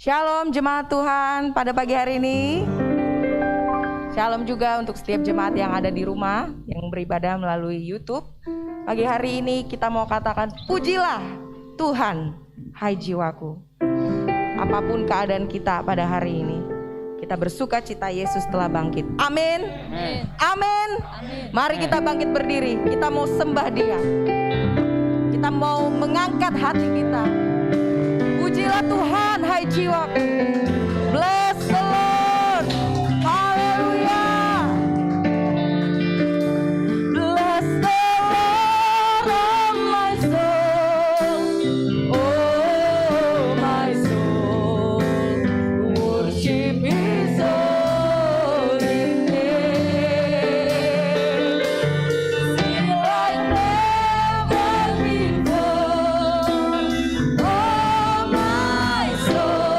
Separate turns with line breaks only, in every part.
Shalom jemaat Tuhan pada pagi hari ini. Shalom juga untuk setiap jemaat yang ada di rumah, yang beribadah melalui YouTube. Pagi hari ini kita mau katakan, pujilah Tuhan, hai jiwaku. Apapun keadaan kita pada hari ini, kita bersuka cita Yesus telah bangkit. Amin. Amin. Mari kita bangkit berdiri, kita mau sembah Dia. Kita mau mengangkat hati kita. Pujilah Tuhan, hai jiwaku. Bless the Lord. Haleluya. Bless the Lord, oh my soul. Oh my soul. Worship His holy name. Sing like never before. Oh my soul.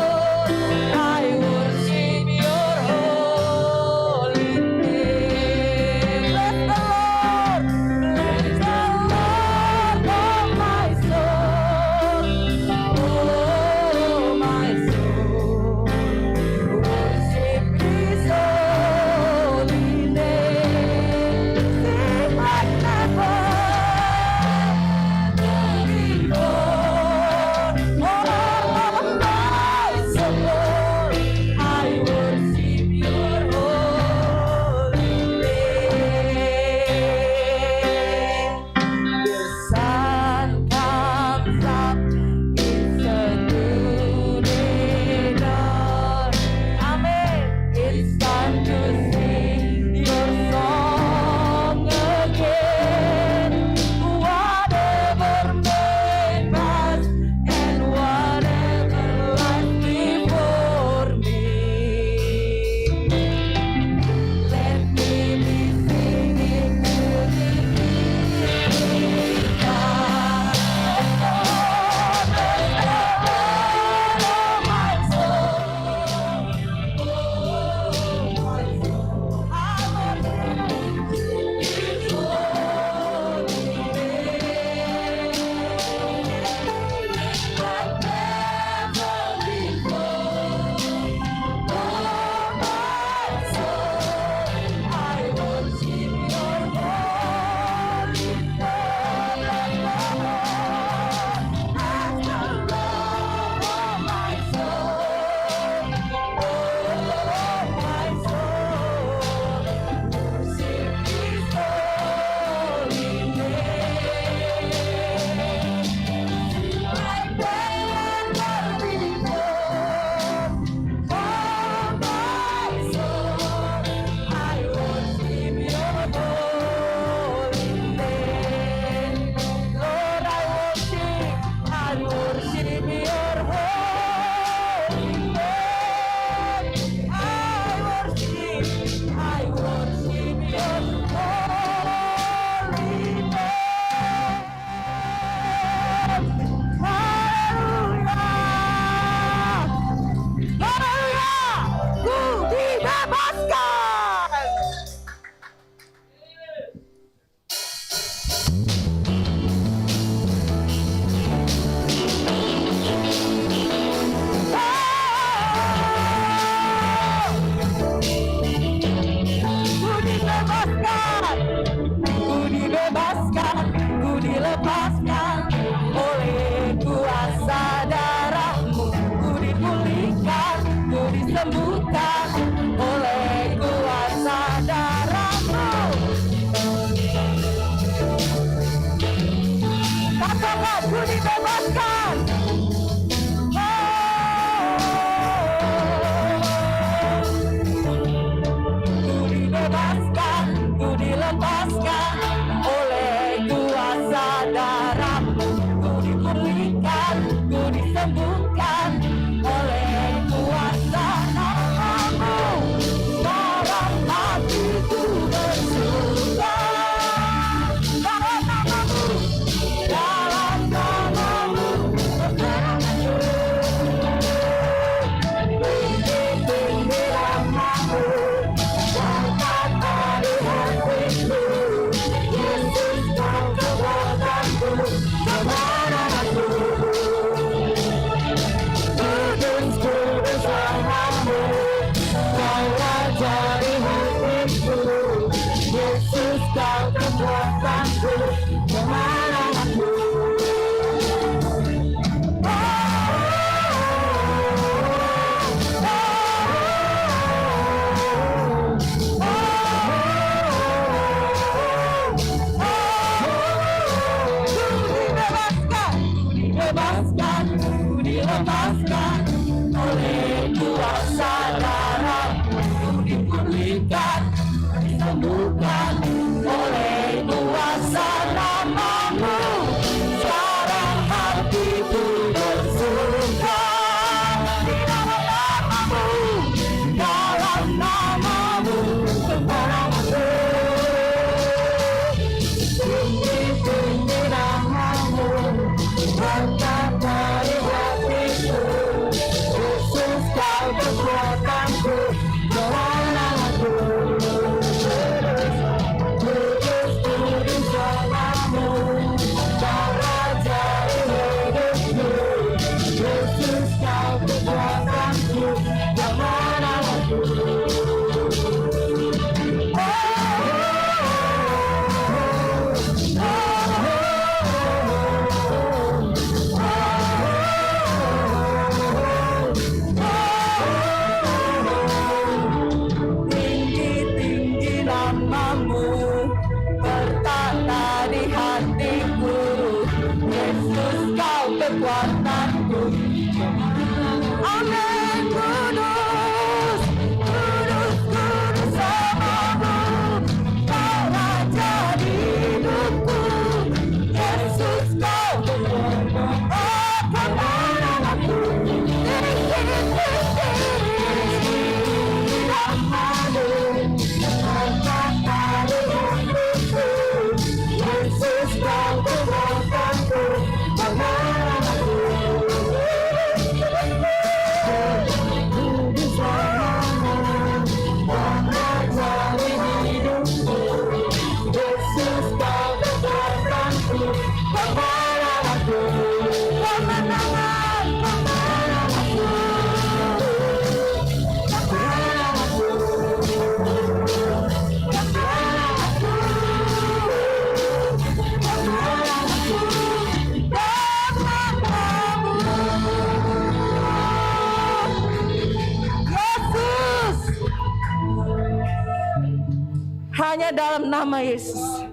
hanya dalam nama Yesus.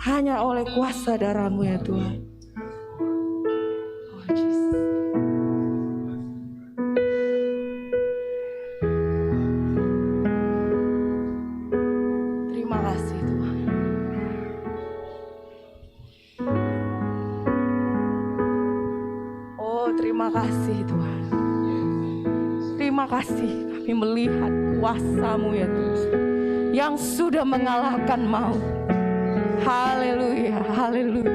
Hanya oleh kuasa darah-Mu ya Tuhan. Oh, Jesus. Terima kasih Tuhan. Oh, terima kasih Tuhan. Terima kasih kami melihat kuasa-Mu ya Tuhan, yang sudah mengalahkan maut. Haleluya, haleluya.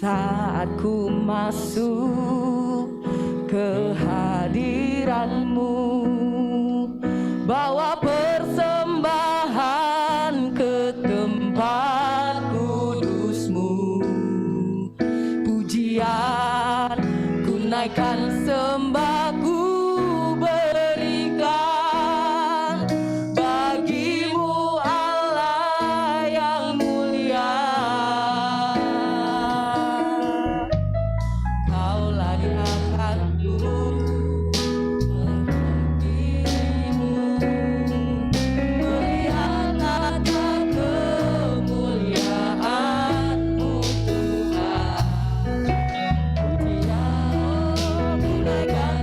Saat ku masuk ke hadirat-Mu, bawa persembahan ke tempat kudus-Mu, pujian ku naikkan, sembah ku berikan bagi-Mu Allah yang mulia. Kaulah diangkat-Mu, dirimu melihat tata kemuliaan-Mu Tuhan. Pujian ku naikkan,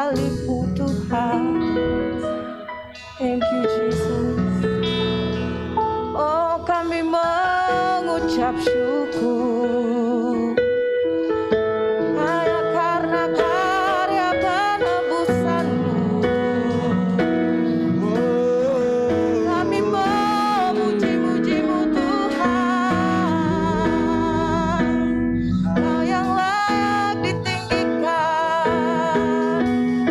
salib-Mu Tuhan. Thank you Jesus. Oh, kami mengucap syukur hanya karena karya penebusan-Mu. Kami memuji-muji-Mu Tuhan. Kau yang layak ditinggikan,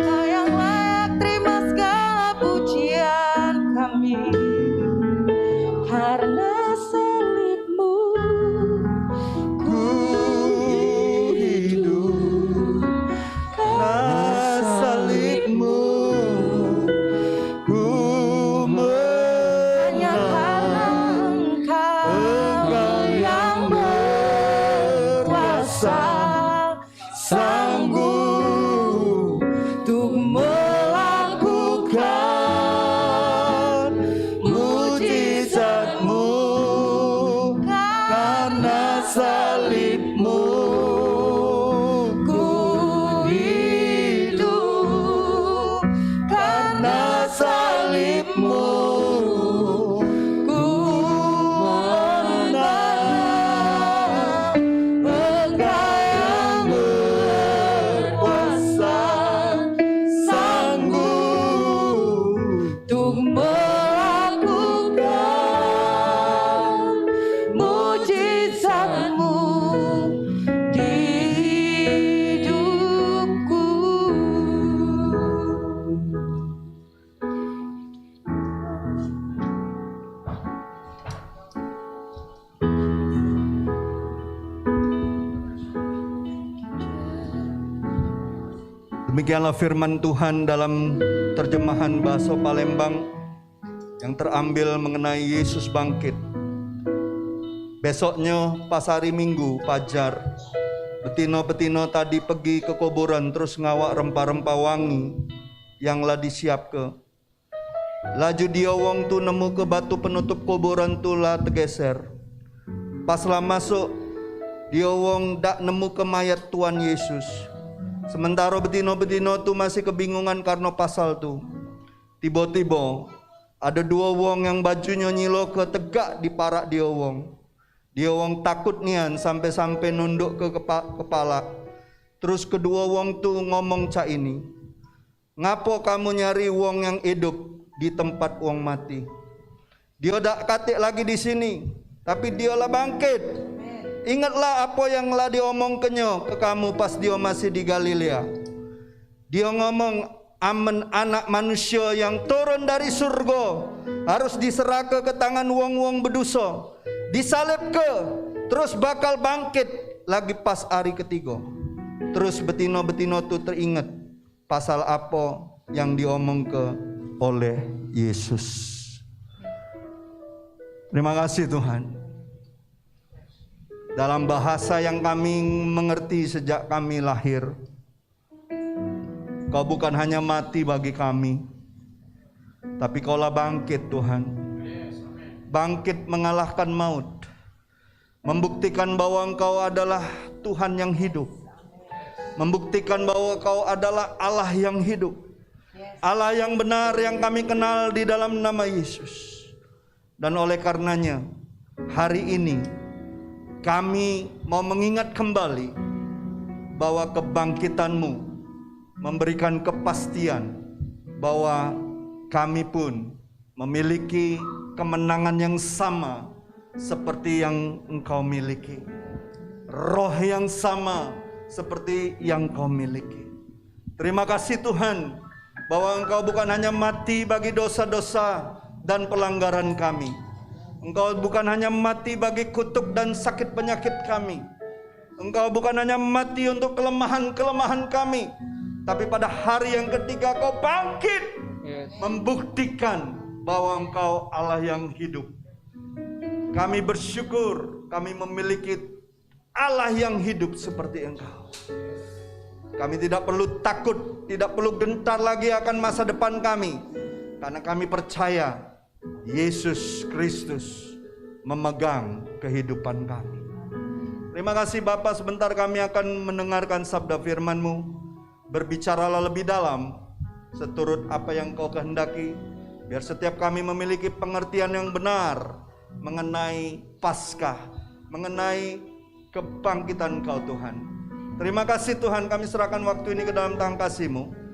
Kau yang layak terima segala pujian kami. Karena salib-Mu ku hidup,
Karena salib-Mu ku
hanya karena
menang.
Engkau yang berkuasa, sanggup untuk melakukan
Mujizat-Mu karena salib-Mu
ku hidup, karena salib-Mu ku menang. Engkau yang berkuasa, sanggup untuk melakukan mujizat-Mu di hidupku.
Demikianlah firman Tuhan dalam terjemahan bahasa Palembang yang terambil mengenai Yesus bangkit. Besoknya pas hari Minggu pajar, betino-betino tadi pergi ke kuburan terus ngawak rempah-rempah wangi yang lah disiap ke. Laju dia wong tu nemu ke batu penutup kuburan tu lah tergeser. Pas lah masuk, dia wong dak nemu ke mayat Tuhan Yesus. Sementara betino-betino tu masih kebingungan karena pasal tu. Tiba-tiba ada dua wong yang bajunya nyilo ke tegak di parak dia wong. Dia wong takut nian sampai-sampai nunduk ke kepala. Terus kedua wong tu ngomong cak ini, ngapo kamu nyari wong yang hidup di tempat wong mati? Dia dak katik lagi di sini, tapi dia lah bangkit. Ingatlah apa yang lah diomongkannya ke kamu pas dia masih di Galilea. Dia ngomong, amen anak manusia yang turun dari surga harus diserahkan ke tangan wong-wong berdosa, disalib ke, terus bakal bangkit lagi pas hari ketiga. Terus betino-betino tu teringat pasal apa yang diomong ke oleh Yesus. Terima kasih Tuhan. Dalam bahasa yang kami mengerti sejak kami lahir, Kau bukan hanya mati bagi kami, tapi Kaulah bangkit Tuhan. Bangkit mengalahkan maut, membuktikan bahwa Engkau adalah Tuhan yang hidup, membuktikan bahwa Kau adalah Allah yang hidup, Allah yang benar yang kami kenal di dalam nama Yesus. Dan oleh karenanya hari ini kami mau mengingat kembali bahwa kebangkitan-Mu memberikan kepastian bahwa kami pun memiliki kemenangan yang sama seperti yang Engkau miliki, roh yang sama seperti yang Kau miliki. Terima kasih Tuhan bahwa Engkau bukan hanya mati bagi dosa-dosa dan pelanggaran kami, Engkau bukan hanya mati bagi kutuk dan sakit penyakit kami, Engkau bukan hanya mati untuk kelemahan-kelemahan kami, tapi pada hari yang ketiga Kau bangkit, membuktikan bahwa Engkau Allah yang hidup. Kami bersyukur kami memiliki Allah yang hidup seperti Engkau. Kami tidak perlu takut, tidak perlu gentar lagi akan masa depan kami, karena kami percaya Yesus Kristus memegang kehidupan kami. Terima kasih Bapa, sebentar kami akan mendengarkan sabda firman-Mu. berbicaralah lebih dalam seturut apa yang Kau kehendaki, biar setiap kami memiliki pengertian yang benar mengenai Paskah, mengenai kebangkitan Kau Tuhan. Terima kasih Tuhan, kami serahkan waktu ini ke dalam tangan kasih-Mu.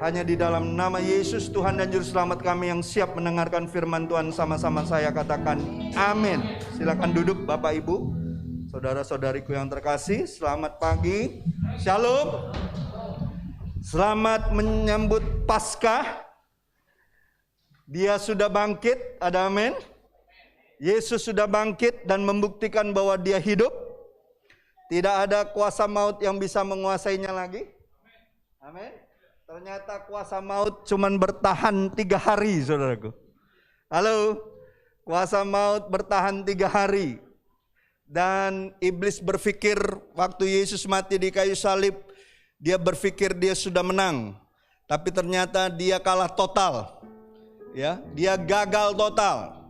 Hanya di dalam nama Yesus Tuhan dan Juru Selamat kami yang siap mendengarkan firman Tuhan, sama-sama saya katakan amin. Silakan duduk Bapak Ibu, saudara-saudariku yang terkasih. Selamat pagi, shalom. Selamat menyambut Paskah. Dia sudah bangkit, ada amin. Yesus sudah bangkit dan membuktikan bahwa Dia hidup. Tidak ada kuasa maut yang bisa menguasainya lagi. Amin. Ternyata kuasa maut cuman bertahan 3 hari, saudaraku. Halo, kuasa maut bertahan 3 hari. Dan iblis berpikir waktu Yesus mati di kayu salib, dia berpikir dia sudah menang. Tapi ternyata dia kalah total. Ya, dia gagal total.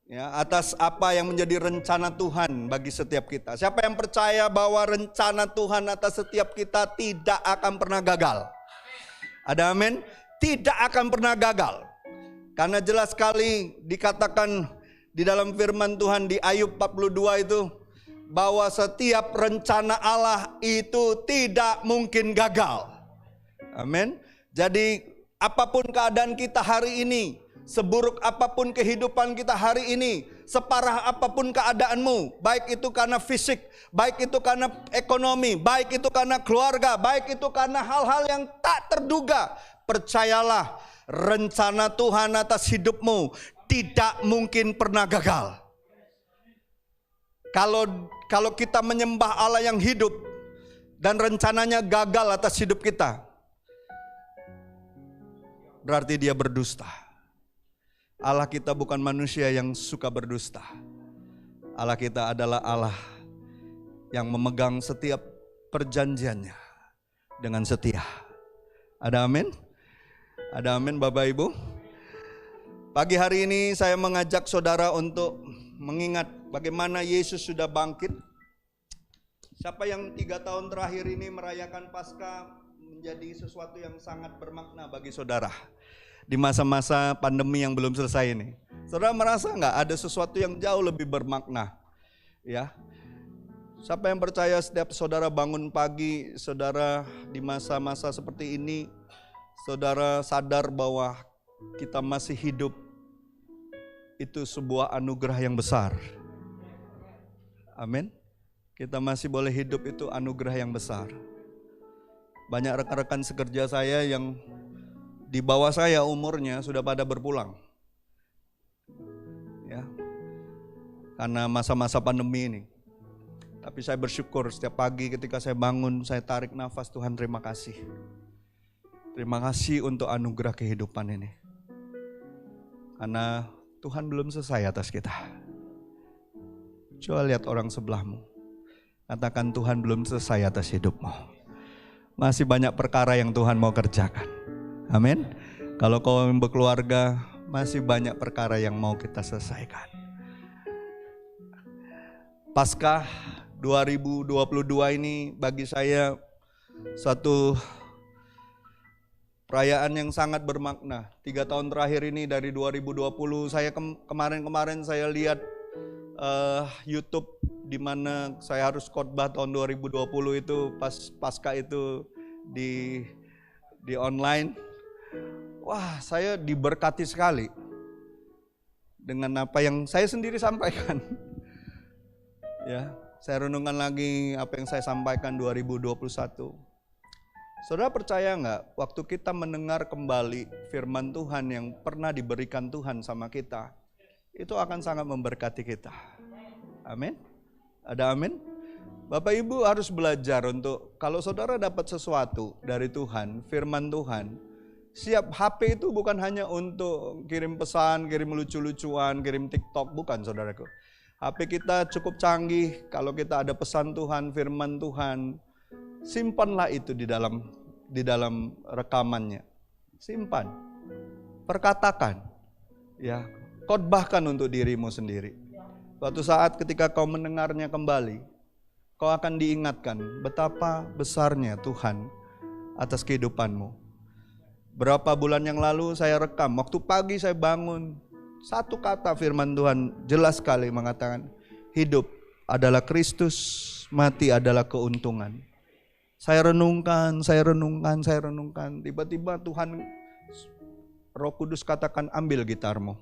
Ya, atas apa yang menjadi rencana Tuhan bagi setiap kita. Siapa yang percaya bahwa rencana Tuhan atas setiap kita tidak akan pernah gagal? Ada amin? Tidak akan pernah gagal. Karena jelas sekali dikatakan di dalam firman Tuhan di Ayub 42 itu, bahwa setiap rencana Allah itu tidak mungkin gagal. Amin. Jadi apapun keadaan kita hari ini, seburuk apapun kehidupan kita hari ini, separah apapun keadaanmu, baik itu karena fisik, baik itu karena ekonomi, baik itu karena keluarga, baik itu karena hal-hal yang tak terduga, percayalah rencana Tuhan atas hidupmu tidak mungkin pernah gagal. Kalau kita menyembah Allah yang hidup dan rencananya gagal atas hidup kita, berarti dia berdusta. Allah kita bukan manusia yang suka berdusta. Allah kita adalah Allah yang memegang setiap perjanjiannya dengan setia. Ada amin? Ada amin Bapak Ibu? Pagi hari ini saya mengajak saudara untuk mengingat bagaimana Yesus sudah bangkit. Siapa yang 3 tahun terakhir ini merayakan Paskah menjadi sesuatu yang sangat bermakna bagi saudara. Di masa-masa pandemi yang belum selesai ini, saudara merasa nggak ada sesuatu yang jauh lebih bermakna? Ya, siapa yang percaya setiap saudara bangun pagi, saudara di masa-masa seperti ini, saudara sadar bahwa kita masih hidup, itu sebuah anugerah yang besar. Amin. Kita masih boleh hidup, itu anugerah yang besar. Banyak rekan-rekan sekerja saya yang di bawah saya umurnya sudah pada berpulang. Ya. Karena masa-masa pandemi ini. Tapi saya bersyukur setiap pagi ketika saya bangun, saya tarik nafas, Tuhan terima kasih. Terima kasih untuk anugerah kehidupan ini. Karena Tuhan belum selesai atas kita. Coba lihat orang sebelahmu. Katakan, Tuhan belum selesai atas hidupmu. Masih banyak perkara yang Tuhan mau kerjakan. Amin. Kalau kau berkeluarga, masih banyak perkara yang mau kita selesaikan. Paskah 2022 ini bagi saya suatu perayaan yang sangat bermakna. 3 tahun terakhir ini dari 2020, saya kemarin saya lihat YouTube di mana saya harus khotbah tahun 2020 itu pas Paskah itu di online. Wah, saya diberkati sekali dengan apa yang saya sendiri sampaikan. Ya, saya renungkan lagi apa yang saya sampaikan 2021. Saudara percaya nggak, waktu kita mendengar kembali firman Tuhan yang pernah diberikan Tuhan sama kita, itu akan sangat memberkati kita. Amin. Ada amin? Bapak Ibu harus belajar untuk, kalau saudara dapat sesuatu dari Tuhan, firman Tuhan, siap. HP itu bukan hanya untuk kirim pesan, kirim lucu-lucuan, kirim TikTok, bukan saudaraku. HP kita cukup canggih, kalau kita ada pesan Tuhan, firman Tuhan, simpanlah itu di dalam rekamannya. Simpan, perkatakan, ya, khotbahkan untuk dirimu sendiri. Suatu saat ketika kau mendengarnya kembali, kau akan diingatkan betapa besarnya Tuhan atas kehidupanmu. Berapa bulan yang lalu saya rekam, waktu pagi saya bangun, satu kata firman Tuhan jelas sekali mengatakan, hidup adalah Kristus, mati adalah keuntungan. Saya renungkan, tiba-tiba Tuhan, Roh Kudus katakan, ambil gitarmu.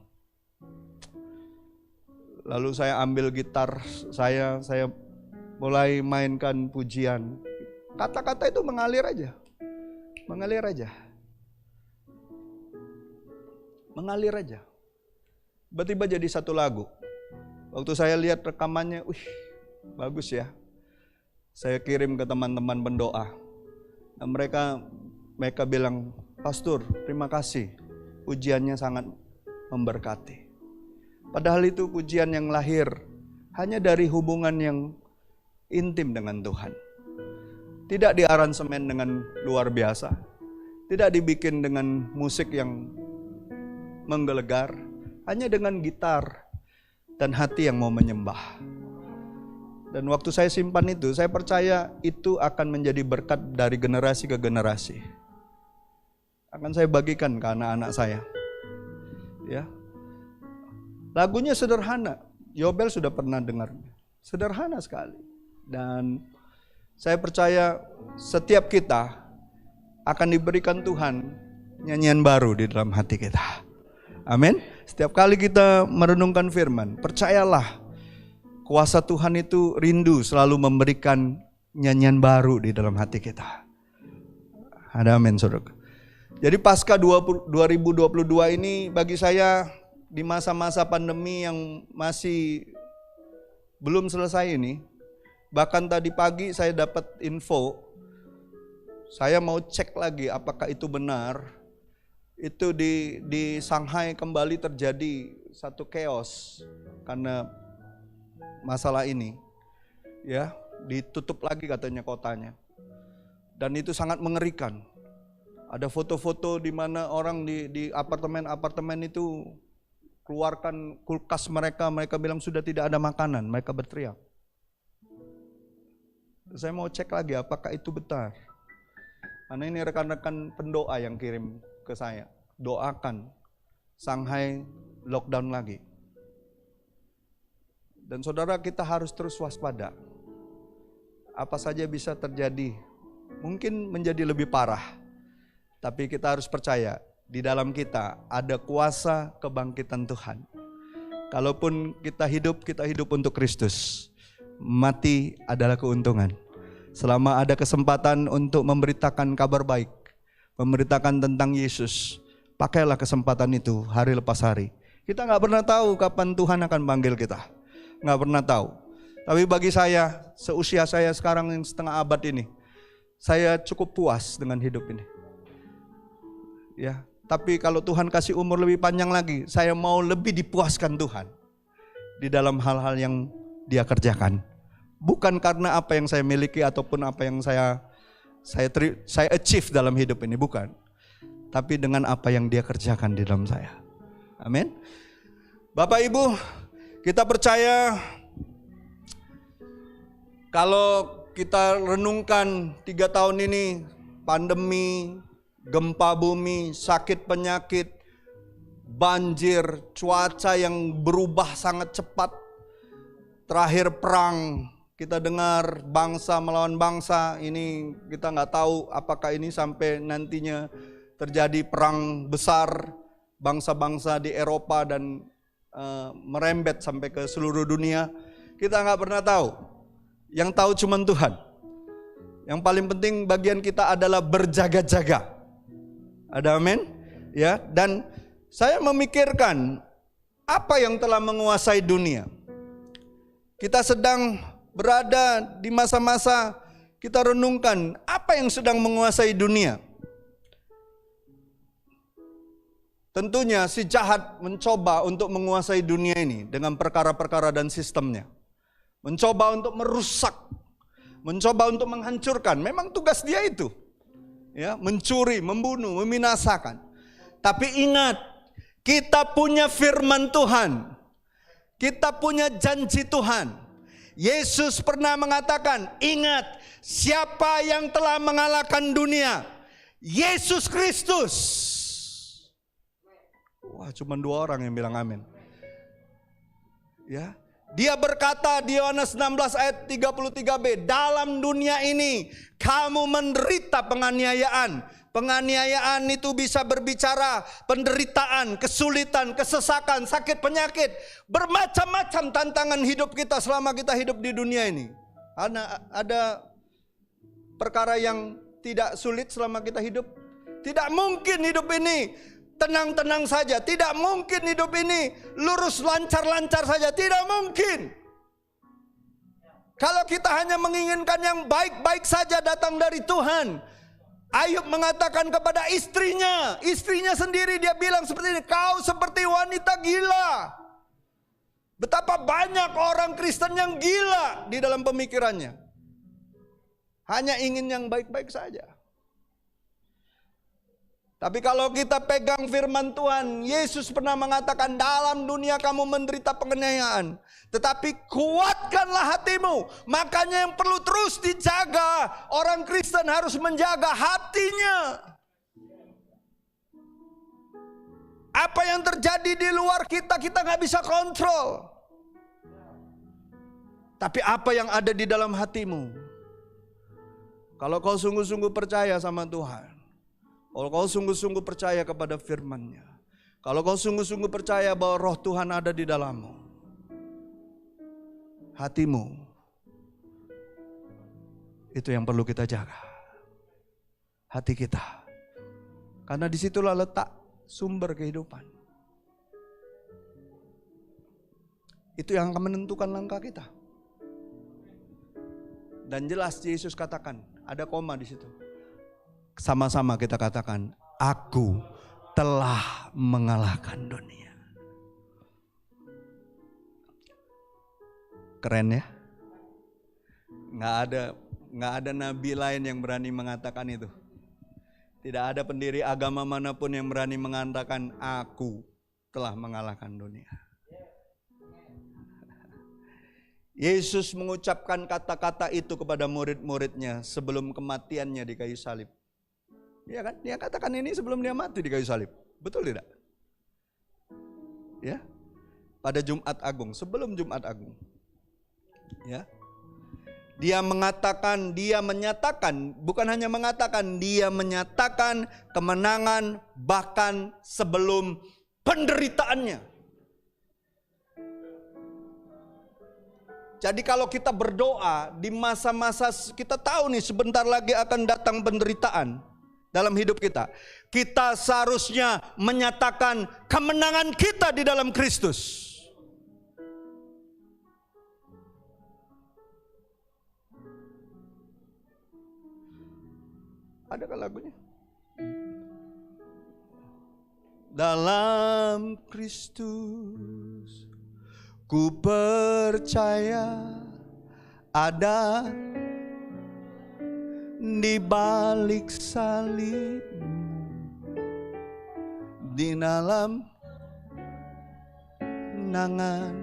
Lalu saya ambil gitar saya mulai mainkan pujian. Kata-kata itu mengalir aja. Tiba-tiba jadi satu lagu. Waktu saya lihat rekamannya, bagus ya. Saya kirim ke teman-teman pendoa. Dan mereka bilang, Pastor, terima kasih. Pujiannya sangat memberkati. Padahal itu pujian yang lahir hanya dari hubungan yang intim dengan Tuhan. Tidak diaransemen dengan luar biasa. Tidak dibikin dengan musik yang menggelegar. Hanya dengan gitar dan hati yang mau menyembah. Dan waktu saya simpan itu, saya percaya itu akan menjadi berkat dari generasi ke generasi. Akan saya bagikan ke anak-anak saya. Ya. Lagunya sederhana. Yobel sudah pernah dengar. Sederhana sekali. Dan saya percaya setiap kita akan diberikan Tuhan nyanyian baru di dalam hati kita. Amin. Setiap kali kita merenungkan firman, percayalah kuasa Tuhan itu rindu selalu memberikan nyanyian baru di dalam hati kita. Ada amin, saudara. Jadi pasca 2022 ini bagi saya di masa-masa pandemi yang masih belum selesai ini, bahkan tadi pagi saya dapat info, saya mau cek lagi apakah itu benar. Itu di Shanghai kembali terjadi satu chaos karena masalah ini. Ya, ditutup lagi katanya kotanya. Dan itu sangat mengerikan. Ada foto-foto di mana orang di apartemen-apartemen itu keluarkan kulkas mereka bilang sudah tidak ada makanan, mereka berteriak. Saya mau cek lagi apakah itu benar. Karena ini rekan-rekan pendoa yang kirim ke saya, doakan Shanghai lockdown lagi. Dan saudara, kita harus terus waspada. Apa saja bisa terjadi, mungkin menjadi lebih parah. Tapi kita harus percaya, di dalam kita ada kuasa kebangkitan Tuhan. Kalaupun kita hidup untuk Kristus. Mati adalah keuntungan. Selama ada kesempatan untuk memberitakan kabar baik, memberitakan tentang Yesus, pakailah kesempatan itu hari lepas hari. Kita gak pernah tahu kapan Tuhan akan panggil kita. Gak pernah tahu. Tapi bagi saya, seusia saya sekarang yang setengah abad ini, saya cukup puas dengan hidup ini. Ya, tapi kalau Tuhan kasih umur lebih panjang lagi, saya mau lebih dipuaskan Tuhan di dalam hal-hal yang Dia kerjakan. Bukan karena apa yang saya miliki ataupun apa yang saya achieve dalam hidup ini, bukan. Tapi dengan apa yang Dia kerjakan di dalam saya. Amin. Bapak Ibu, kita percaya kalau kita renungkan 3 tahun ini, pandemi, gempa bumi, sakit penyakit, banjir, cuaca yang berubah sangat cepat, terakhir perang, kita dengar bangsa melawan bangsa, ini kita nggak tahu apakah ini sampai nantinya terjadi perang besar bangsa-bangsa di Eropa dan merembet sampai ke seluruh dunia. Kita nggak pernah tahu. Yang tahu cuma Tuhan. Yang paling penting bagian kita adalah berjaga-jaga. Ada amin? Ya, dan saya memikirkan apa yang telah menguasai dunia. Kita sedang berada di masa-masa kita renungkan apa yang sedang menguasai dunia. Tentunya si jahat mencoba untuk menguasai dunia ini dengan perkara-perkara dan sistemnya. Mencoba untuk merusak, mencoba untuk menghancurkan. Memang tugas dia itu. Ya, mencuri, membunuh, membinasakan. Tapi ingat, kita punya firman Tuhan. Kita punya janji Tuhan. Yesus pernah mengatakan, ingat, siapa yang telah mengalahkan dunia, Yesus Kristus. Wah, cuma 2 orang yang bilang amin. Ya. Dia berkata di Yohanes 16 ayat 33b, dalam dunia ini kamu menderita penganiayaan. Penganiayaan itu bisa berbicara penderitaan, kesulitan, kesesakan, sakit, penyakit. Bermacam-macam tantangan hidup kita selama kita hidup di dunia ini. Ada perkara yang tidak sulit selama kita hidup. Tidak mungkin hidup ini tenang-tenang saja. Tidak mungkin hidup ini lurus lancar-lancar saja. Tidak mungkin. Kalau kita hanya menginginkan yang baik-baik saja datang dari Tuhan. Ayub mengatakan kepada istrinya sendiri, dia bilang seperti ini, kau seperti wanita gila. Betapa banyak orang Kristen yang gila di dalam pemikirannya. Hanya ingin yang baik-baik saja. Tapi kalau kita pegang firman Tuhan, Yesus pernah mengatakan dalam dunia kamu menderita penganiayaan. Tetapi kuatkanlah hatimu. Makanya yang perlu terus dijaga, orang Kristen harus menjaga hatinya. Apa yang terjadi di luar kita gak bisa kontrol. Tapi apa yang ada di dalam hatimu. Kalau kau sungguh-sungguh percaya sama Tuhan. Kalau kau sungguh-sungguh percaya kepada firman-Nya. Kalau kau sungguh-sungguh percaya bahwa roh Tuhan ada di dalammu. Hatimu. Itu yang perlu kita jaga. Hati kita. Karena disitulah letak sumber kehidupan. Itu yang akan menentukan langkah kita. Dan jelas Yesus katakan, ada koma di situ. Sama-sama kita katakan, aku telah mengalahkan dunia. Keren ya? Nggak ada nabi lain yang berani mengatakan itu. Tidak ada pendiri agama manapun yang berani mengatakan, aku telah mengalahkan dunia. Yesus mengucapkan kata-kata itu kepada murid-muridnya sebelum kematiannya di kayu salib. Iya kan? Dia katakan ini sebelum dia mati di kayu salib. Betul tidak? Ya. Pada Jumat Agung, sebelum Jumat Agung. Ya. Dia menyatakan, bukan hanya mengatakan, dia menyatakan kemenangan bahkan sebelum penderitaannya. Jadi kalau kita berdoa di masa-masa kita tahu nih sebentar lagi akan datang penderitaan dalam hidup kita. Kita seharusnya menyatakan kemenangan kita di dalam Kristus. Adakah lagunya? Dalam Kristus ku percaya ada di balik salib, di dalam nangan,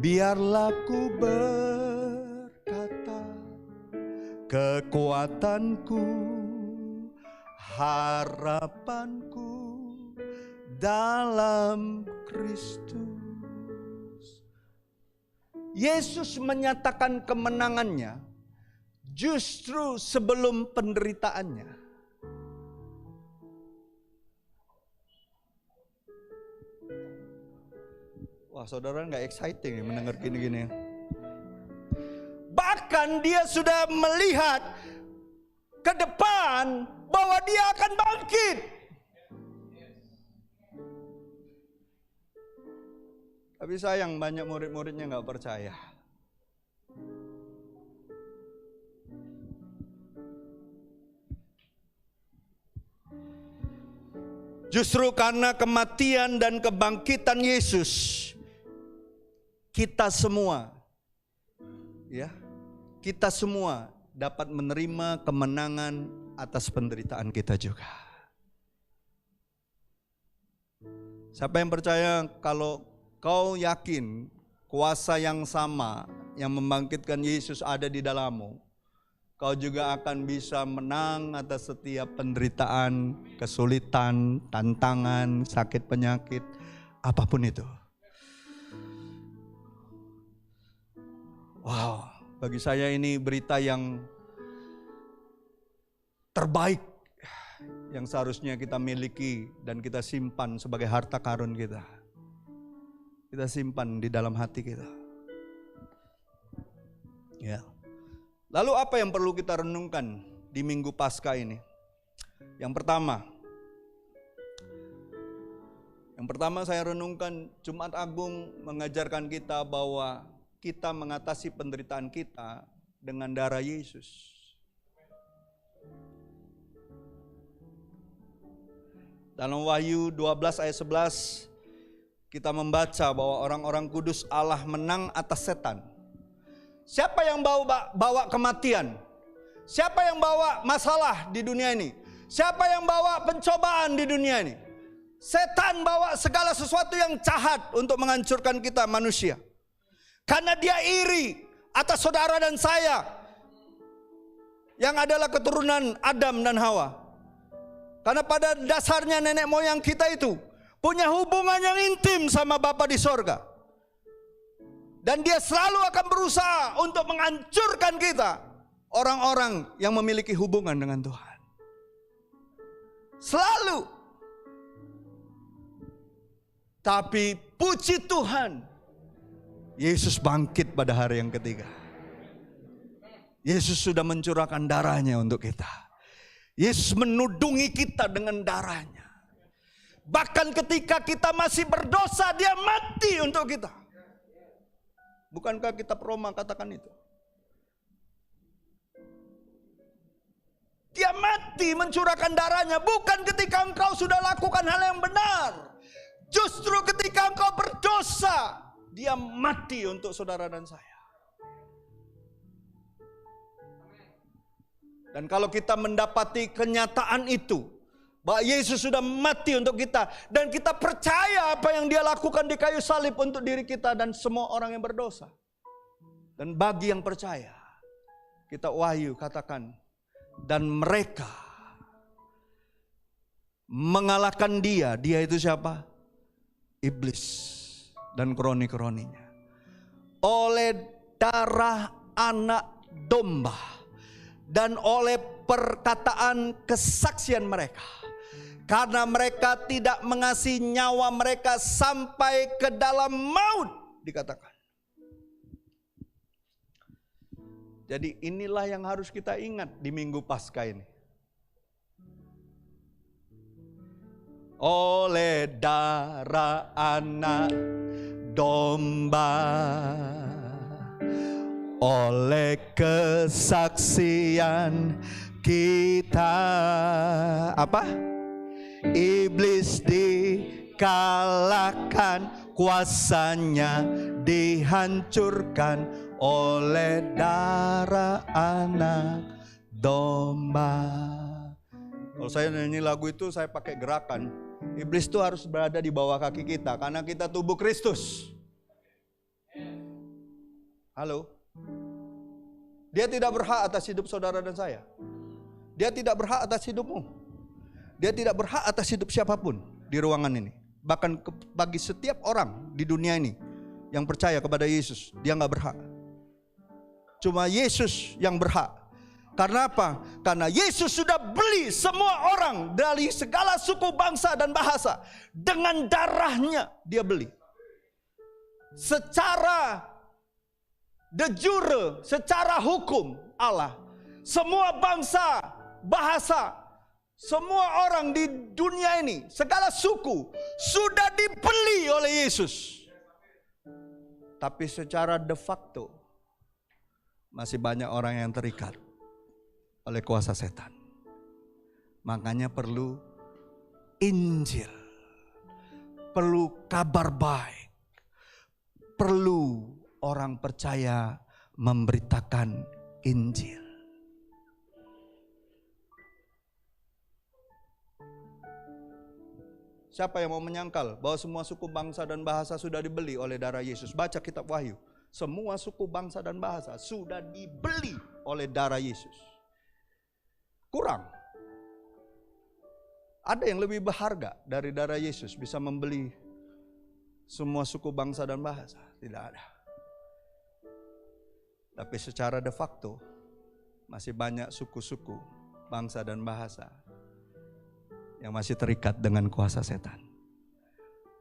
biarlah ku berkata, kekuatanku, harapanku dalam Kristus. Yesus menyatakan kemenangannya justru sebelum penderitaannya. Wah, saudara nggak exciting ya mendengar gini-gini. Bahkan dia sudah melihat ke depan bahwa dia akan bangkit. Tapi sayang banyak murid-muridnya nggak percaya. Justru karena kematian dan kebangkitan Yesus, kita semua, ya, kita semua dapat menerima kemenangan atas penderitaan kita juga. Siapa yang percaya kalau kau yakin kuasa yang sama yang membangkitkan Yesus ada di dalammu, kau juga akan bisa menang atas setiap penderitaan, kesulitan, tantangan, sakit penyakit, apapun itu. Wow, bagi saya ini berita yang terbaik yang seharusnya kita miliki dan kita simpan sebagai harta karun kita. Kita simpan di dalam hati kita. Ya. Lalu apa yang perlu kita renungkan di Minggu Paskah ini? Yang pertama saya renungkan, Jumat Agung mengajarkan kita bahwa kita mengatasi penderitaan kita dengan darah Yesus. Dalam Wahyu 12 ayat 11 kita membaca bahwa orang-orang kudus Allah menang atas setan. Siapa yang bawa kematian? Siapa yang bawa masalah di dunia ini? Siapa yang bawa pencobaan di dunia ini? Setan bawa segala sesuatu yang jahat untuk menghancurkan kita manusia. Karena dia iri atas saudara dan saya yang adalah keturunan Adam dan Hawa. Karena pada dasarnya nenek moyang kita itu punya hubungan yang intim sama Bapa di sorga. Dan dia selalu akan berusaha untuk menghancurkan kita, orang-orang yang memiliki hubungan dengan Tuhan. Selalu. Tapi puji Tuhan, Yesus bangkit pada hari yang ketiga. Yesus sudah mencurahkan darahnya untuk kita. Yesus menudungi kita dengan darahnya. Bahkan ketika kita masih berdosa, dia mati untuk kita. Bukankah kitab Roma katakan itu? Dia mati mencurahkan darahnya bukan ketika engkau sudah lakukan hal yang benar. Justru ketika engkau berdosa, dia mati untuk saudara dan saya. Dan kalau kita mendapati kenyataan itu, bahwa Yesus sudah mati untuk kita, dan kita percaya apa yang dia lakukan di kayu salib untuk diri kita dan semua orang yang berdosa. Dan bagi yang percaya, kita Wahyu katakan, dan mereka mengalahkan dia. Dia itu siapa? Iblis dan kroni-kroninya. Oleh darah anak domba dan oleh perkataan kesaksian mereka. Karena mereka tidak mengasihi nyawa mereka sampai ke dalam maut, dikatakan. Jadi inilah yang harus kita ingat di Minggu Paskah ini. Oleh darah anak domba, oleh kesaksian kita, apa? Iblis dikalahkan, kuasanya dihancurkan oleh darah anak domba. Kalau saya nyanyi lagu itu, saya pakai gerakan. Iblis itu harus berada di bawah kaki kita karena kita tubuh Kristus. Halo? Dia tidak berhak atas hidup saudara dan saya. Dia tidak berhak atas hidupmu. Dia tidak berhak atas hidup siapapun di ruangan ini. Bahkan bagi setiap orang di dunia ini yang percaya kepada Yesus, dia gak berhak. Cuma Yesus yang berhak. Karena apa? Karena Yesus sudah beli semua orang dari segala suku, bangsa dan bahasa. Dengan darahnya dia beli. Secara de jure, secara hukum Allah, semua bangsa, bahasa, semua orang di dunia ini, segala suku sudah dibeli oleh Yesus. Tapi secara de facto masih banyak orang yang terikat oleh kuasa setan. Makanya perlu Injil, perlu kabar baik, perlu orang percaya memberitakan Injil. Siapa yang mau menyangkal bahwa semua suku, bangsa dan bahasa sudah dibeli oleh darah Yesus? Baca kitab Wahyu Semua suku, bangsa, dan bahasa sudah dibeli oleh darah Yesus. Kurang. Ada yang lebih berharga dari darah Yesus bisa membeli semua suku, bangsa, dan bahasa? Tidak ada. Tapi secara de facto masih banyak suku-suku, bangsa, dan bahasa yang masih terikat dengan kuasa setan.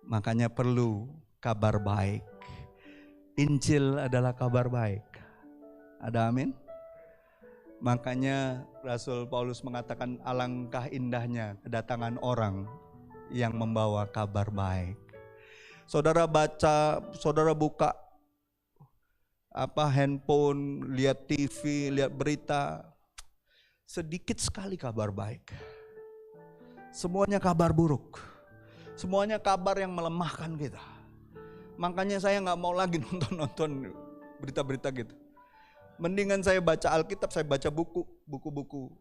Makanya perlu kabar baik. Injil adalah kabar baik. Ada amin? Makanya Rasul Paulus mengatakan alangkah indahnya kedatangan orang yang membawa kabar baik. Saudara baca, saudara buka handphone, lihat TV, lihat berita, sedikit sekali kabar baik. Semuanya kabar buruk. Semuanya kabar yang melemahkan kita. Makanya saya gak mau lagi nonton berita-berita gitu. Mendingan saya baca Alkitab, saya baca buku-buku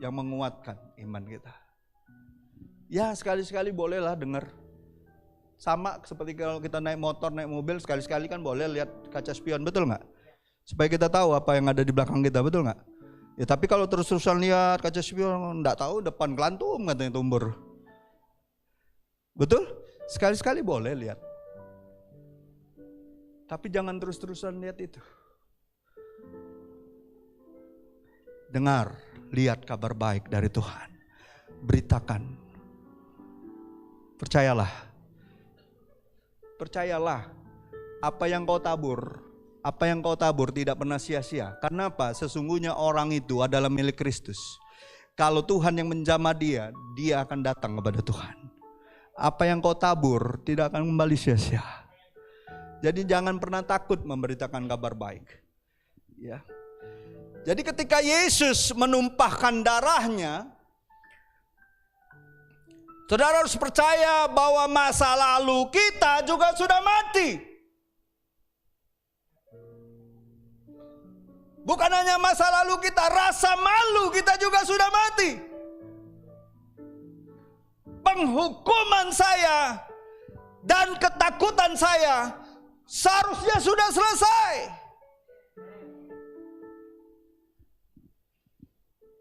yang menguatkan iman kita. Ya sekali-sekali bolehlah dengar. Sama seperti kalau kita naik motor, naik mobil, sekali-sekali kan boleh lihat kaca spion, betul gak? Supaya kita tahu apa yang ada di belakang kita, betul gak? Ya tapi kalau terus-terusan lihat kaca spion, gak tahu depan kelantum katanya tumbur. Betul? Sekali-sekali boleh lihat. Tapi jangan terus-terusan lihat itu. Dengar, lihat kabar baik dari Tuhan. Beritakan. Percayalah. Percayalah. Apa yang kau tabur tidak pernah sia-sia. Karena apa? Sesungguhnya orang itu adalah milik Kristus. Kalau Tuhan yang menjamah dia akan datang kepada Tuhan. Apa yang kau tabur tidak akan kembali sia-sia. Jadi jangan pernah takut memberitakan kabar baik. Ya. Jadi ketika Yesus menumpahkan darahnya, saudara harus percaya bahwa masa lalu kita juga sudah mati. Bukan hanya masa lalu kita, rasa malu kita juga sudah mati. Penghukuman saya dan ketakutan saya seharusnya sudah selesai.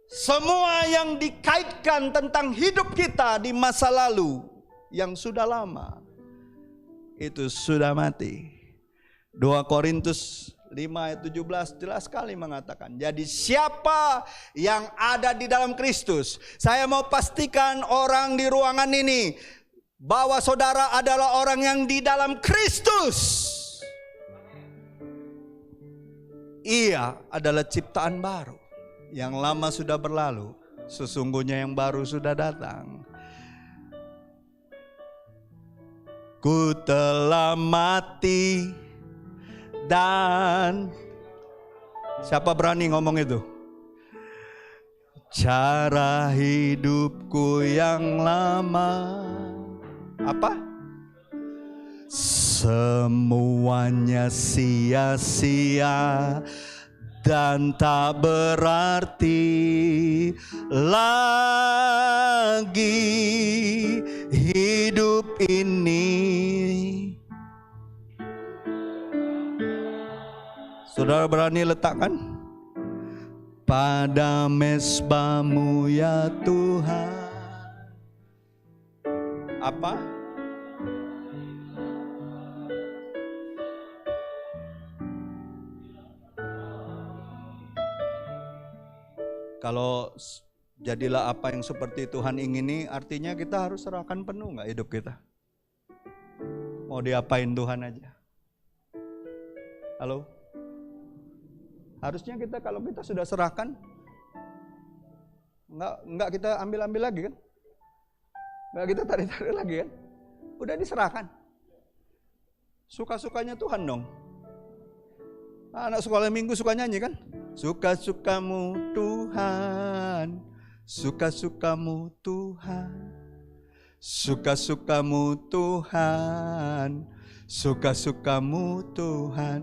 Semua yang dikaitkan tentang hidup kita di masa lalu yang sudah lama itu sudah mati. 2 Korintus 5 ayat 17 jelas sekali mengatakan, jadi siapa yang ada di dalam Kristus? Saya mau pastikan orang di ruangan ini bahwa saudara adalah orang yang di dalam Kristus. Ia adalah ciptaan baru. Yang lama sudah berlalu, sesungguhnya yang baru sudah datang. Ku telah mati dan siapa berani ngomong itu? Cara hidupku yang lama apa? Semuanya sia-sia dan tak berarti lagi hidup ini. Saudara berani letakkan? Pada mezbamu ya Tuhan. Apa? Kalau jadilah apa yang seperti Tuhan ingini, artinya kita harus serahkan penuh gak hidup kita? Mau diapain Tuhan aja? Halo? Harusnya kita kalau kita sudah serahkan, enggak kita ambil-ambil lagi kan? Enggak kita tarik-tarik lagi kan? Udah diserahkan. Suka-sukanya Tuhan dong. Anak sekolah minggu suka nyanyi kan? Suka-sukamu Tuhan, suka-sukamu Tuhan, suka-sukamu Tuhan, suka-sukamu Tuhan.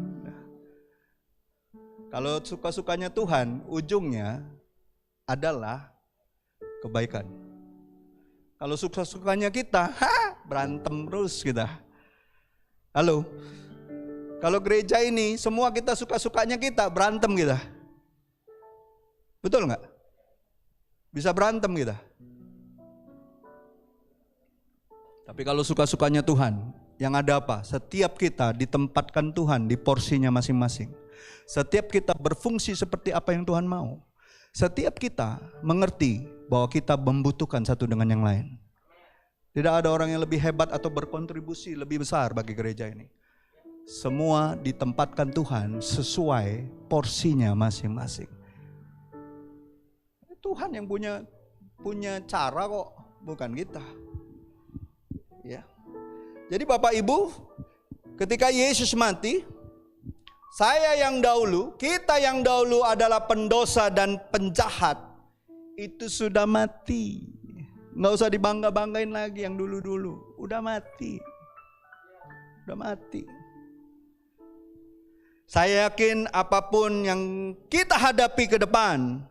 Kalau suka-sukanya Tuhan, ujungnya adalah kebaikan. Kalau suka-sukanya kita, berantem terus kita. Halo? Kalau gereja ini semua kita suka-sukanya kita, berantem kita. Betul nggak? Bisa berantem kita. Tapi kalau suka-sukanya Tuhan, yang ada apa? Setiap kita ditempatkan Tuhan di porsinya masing-masing. Setiap kita berfungsi seperti apa yang Tuhan mau. Setiap kita mengerti bahwa kita membutuhkan satu dengan yang lain. Tidak ada orang yang lebih hebat atau berkontribusi lebih besar bagi gereja ini. Semua ditempatkan Tuhan sesuai porsinya masing-masing. Tuhan yang punya cara kok, bukan kita. Ya. Jadi Bapak Ibu, ketika Yesus mati, saya yang dahulu, kita yang dahulu adalah pendosa dan penjahat, itu sudah mati. Nggak usah dibangga-banggain lagi yang dulu-dulu, udah mati. Udah mati. Saya yakin apapun yang kita hadapi ke depan,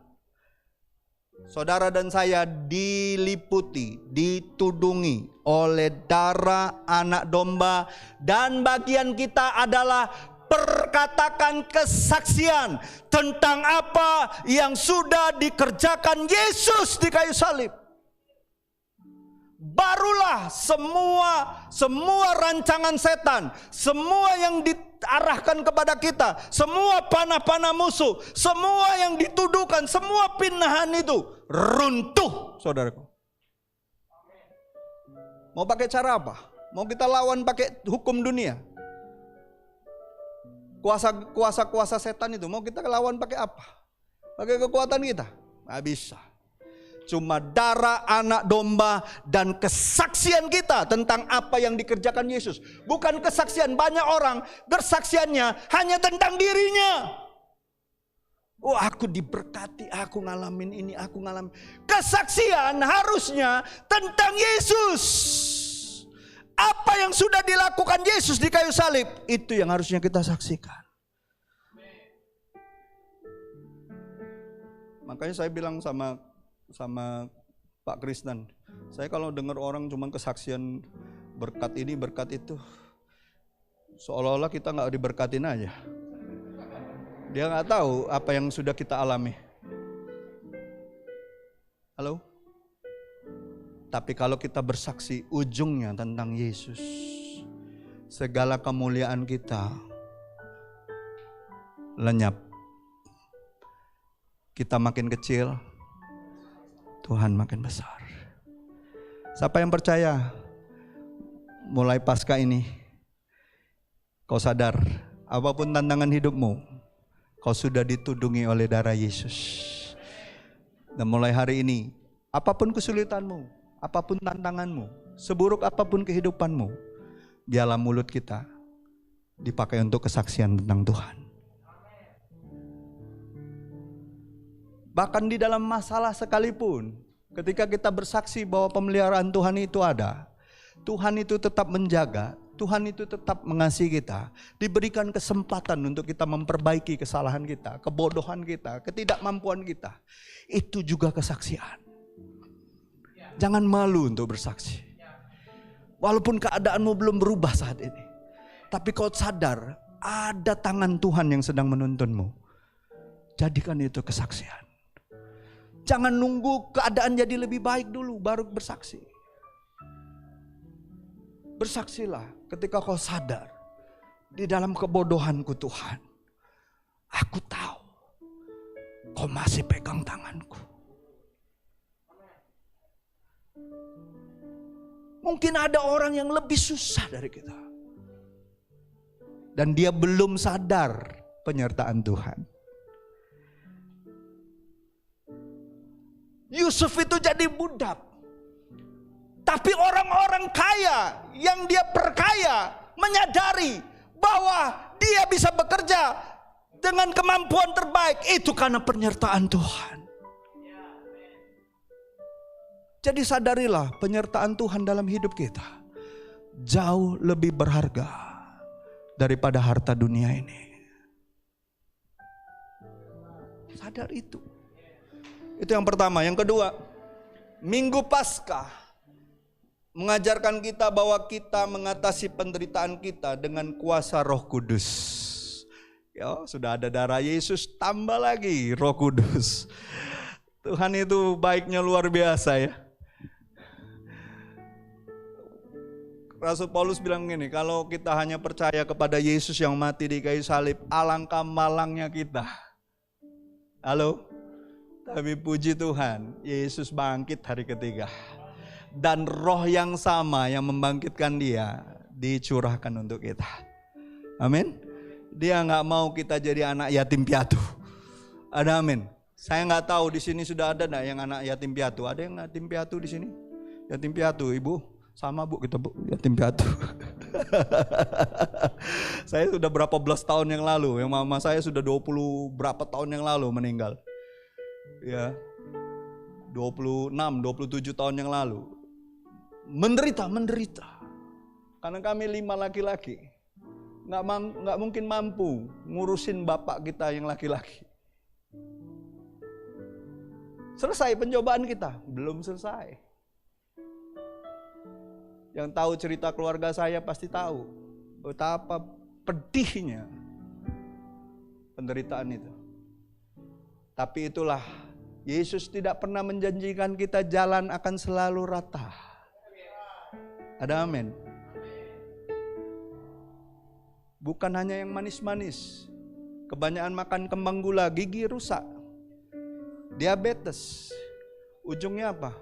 saudara dan saya diliputi, ditudungi oleh darah anak domba, dan bagian kita adalah perkatakan kesaksian tentang apa yang sudah dikerjakan Yesus di kayu salib. Barulah semua rancangan setan, semua yang diarahkan kepada kita, semua panah-panah musuh, semua yang dituduhkan, semua pinahan itu runtuh, saudaraku. Mau pakai cara apa? Mau kita lawan pakai hukum dunia? Kuasa setan itu mau kita lawan pakai apa? Pakai kekuatan kita? Nggak bisa. Cuma darah anak domba dan kesaksian kita tentang apa yang dikerjakan Yesus. Bukan kesaksian, banyak orang bersaksiannya hanya tentang dirinya. Oh, aku diberkati, aku ngalamin ini, aku ngalamin. Kesaksian harusnya tentang Yesus. Apa yang sudah dilakukan Yesus di kayu salib, itu yang harusnya kita saksikan. Makanya saya bilang sama Pak Kristen, saya kalau dengar orang cuma kesaksian berkat ini berkat itu, seolah-olah kita nggak diberkatin aja. Dia nggak tahu apa yang sudah kita alami. Halo? Tapi kalau kita bersaksi ujungnya tentang Yesus, segala kemuliaan kita lenyap. Kita makin kecil, Tuhan makin besar. Siapa yang percaya mulai pasca ini kau sadar apapun tantangan hidupmu, kau sudah ditudungi oleh darah Yesus. Dan mulai hari ini apapun kesulitanmu, apapun tantanganmu, seburuk apapun kehidupanmu, biarlah mulut kita dipakai untuk kesaksian tentang Tuhan. Bahkan di dalam masalah sekalipun, ketika kita bersaksi bahwa pemeliharaan Tuhan itu ada, Tuhan itu tetap menjaga, Tuhan itu tetap mengasihi kita, diberikan kesempatan untuk kita memperbaiki kesalahan kita, kebodohan kita, ketidakmampuan kita. Itu juga kesaksian. Jangan malu untuk bersaksi. Walaupun keadaanmu belum berubah saat ini, tapi kau sadar ada tangan Tuhan yang sedang menuntunmu. Jadikan itu kesaksian. Jangan nunggu keadaan jadi lebih baik dulu baru bersaksi. Bersaksilah ketika kau sadar di dalam kebodohanku Tuhan, aku tahu kau masih pegang tanganku. Mungkin ada orang yang lebih susah dari kita, dan dia belum sadar penyertaan Tuhan. Yusuf itu jadi budak, tapi orang-orang kaya yang dia perkaya menyadari bahwa dia bisa bekerja dengan kemampuan terbaik itu karena penyertaan Tuhan. Jadi sadarilah penyertaan Tuhan dalam hidup kita jauh lebih berharga daripada harta dunia ini. Sadar itu. Itu yang pertama. Yang kedua, Minggu Paskah mengajarkan kita bahwa kita mengatasi penderitaan kita dengan kuasa Roh Kudus. Ya, sudah ada darah Yesus, tambah lagi Roh Kudus. Tuhan itu baiknya luar biasa ya. Rasul Paulus bilang gini, kalau kita hanya percaya kepada Yesus yang mati di kayu salib, alangkah malangnya kita. Halo? Tapi puji Tuhan, Yesus bangkit hari ketiga. Dan roh yang sama yang membangkitkan dia, dicurahkan untuk kita. Amin. Dia gak mau kita jadi anak yatim piatu. Ada amin. Saya gak tahu di sini sudah ada gak yang anak yatim piatu. Ada yang yatim piatu di sini? Yatim piatu, Ibu? Sama Bu, kita Bu, yatim piatu. Saya sudah berapa belas tahun yang lalu, yang mama saya sudah 20 berapa tahun yang lalu meninggal. Ya, 26, 27 tahun yang lalu. Menderita. Karena kami 5 laki-laki. Nggak mungkin mampu ngurusin bapak kita yang laki-laki. Selesai pencobaan kita? Belum selesai. Yang tahu cerita keluarga saya pasti tahu betapa pedihnya penderitaan itu. Tapi itulah, Yesus tidak pernah menjanjikan kita jalan akan selalu rata. Ada amin. Bukan hanya yang manis-manis. Kebanyakan makan kembang gula, gigi rusak. Diabetes. Ujungnya apa?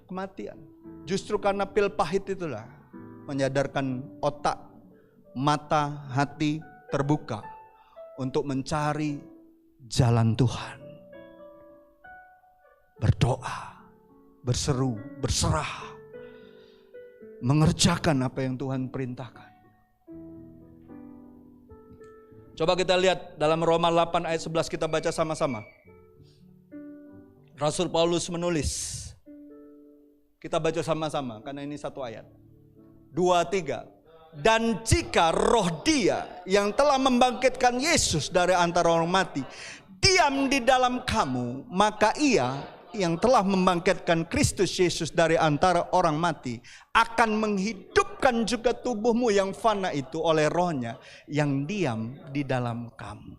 Kematian. Justru karena pil pahit itulah menyadarkan otak, mata, hati terbuka untuk mencari jalan Tuhan. Berdoa, berseru, berserah, mengerjakan apa yang Tuhan perintahkan. Coba kita lihat dalam Roma 8 ayat 11, kita baca sama-sama. Rasul Paulus menulis. Kita baca sama-sama karena ini satu ayat. 2, 3. Dan jika roh Dia yang telah membangkitkan Yesus dari antara orang mati diam di dalam kamu, maka Ia yang telah membangkitkan Kristus Yesus dari antara orang mati akan menghidupkan juga tubuhmu yang fana itu oleh rohnya yang diam di dalam kamu.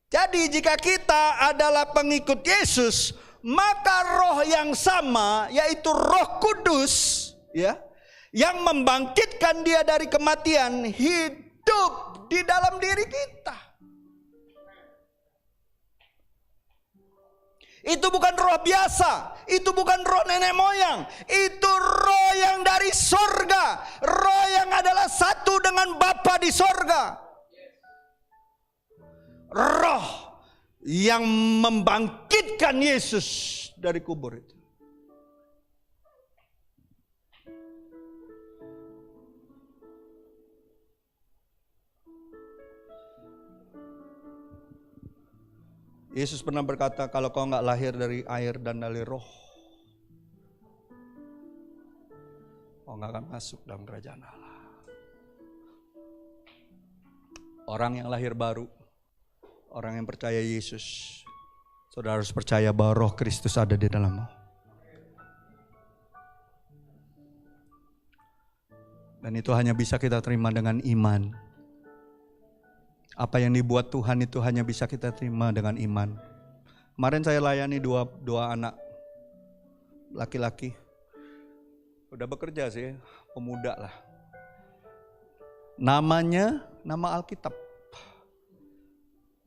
Jadi jika kita adalah pengikut Yesus, maka roh yang sama, yaitu Roh Kudus, ya, yang membangkitkan dia dari kematian, hidup di dalam diri kita. Itu bukan roh biasa, itu bukan roh nenek moyang, itu roh yang dari sorga, roh yang adalah satu dengan Bapa di sorga. Roh yang membangkitkan Yesus dari kubur itu. Yesus pernah berkata, kalau kau nggak lahir dari air dan dari roh, kau nggak akan masuk dalam kerajaan Allah. Orang yang lahir baru, orang yang percaya Yesus, saudara harus percaya bahwa roh Kristus ada di dalammu. Dan itu hanya bisa kita terima dengan iman. Apa yang dibuat Tuhan itu hanya bisa kita terima dengan iman. Kemarin saya layani dua anak laki-laki. Udah bekerja sih, pemuda lah. Namanya, nama Alkitab.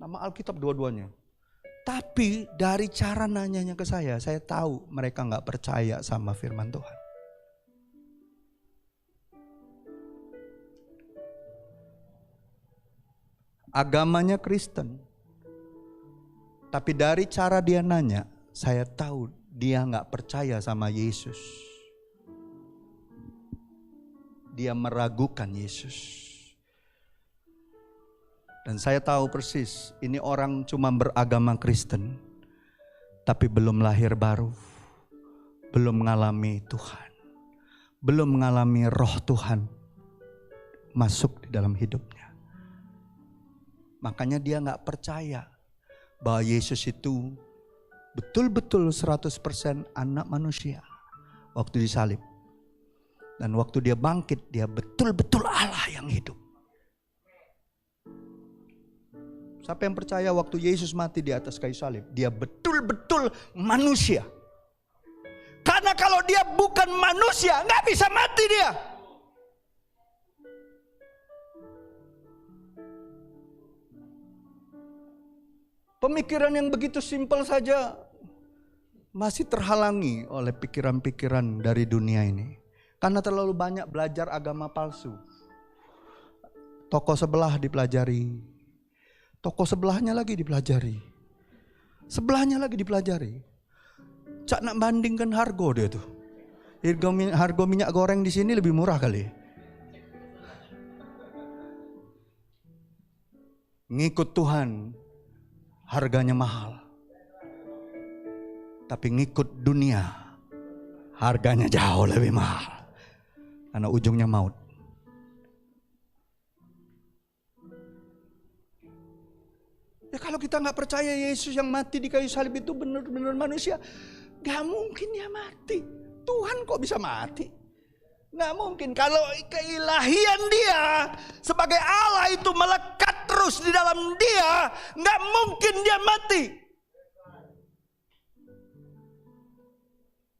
Nama Alkitab dua-duanya. Tapi dari cara nanyanya ke saya tahu mereka gak percaya sama firman Tuhan. Agamanya Kristen. Tapi dari cara dia nanya, saya tahu dia gak percaya sama Yesus. Dia meragukan Yesus. Dan saya tahu persis, ini orang cuma beragama Kristen, tapi belum lahir baru, belum mengalami Tuhan, belum mengalami roh Tuhan masuk di dalam hidupnya. Makanya dia gak percaya bahwa Yesus itu betul-betul 100% anak manusia waktu disalib. Dan waktu dia bangkit, dia betul-betul Allah yang hidup. Siapa yang percaya waktu Yesus mati di atas kayu salib, dia betul-betul manusia. Karena kalau dia bukan manusia, nggak bisa mati dia. Pemikiran yang begitu simpel saja masih terhalangi oleh pikiran-pikiran dari dunia ini. Karena terlalu banyak belajar agama palsu. Toko sebelah dipelajari. Toko sebelahnya lagi dipelajari. Sebelahnya lagi dipelajari. Cak nak bandingkan harga dia tuh. Harga minyak goreng di sini lebih murah kali. Ngikut Tuhan harganya mahal. Tapi ngikut dunia harganya jauh lebih mahal. Karena ujungnya maut. Ya kalau kita nggak percaya Yesus yang mati di kayu salib itu benar-benar manusia, nggak mungkin dia mati. Tuhan kok bisa mati? Nggak mungkin. Kalau keilahian dia sebagai Allah itu melekat terus di dalam dia, nggak mungkin dia mati.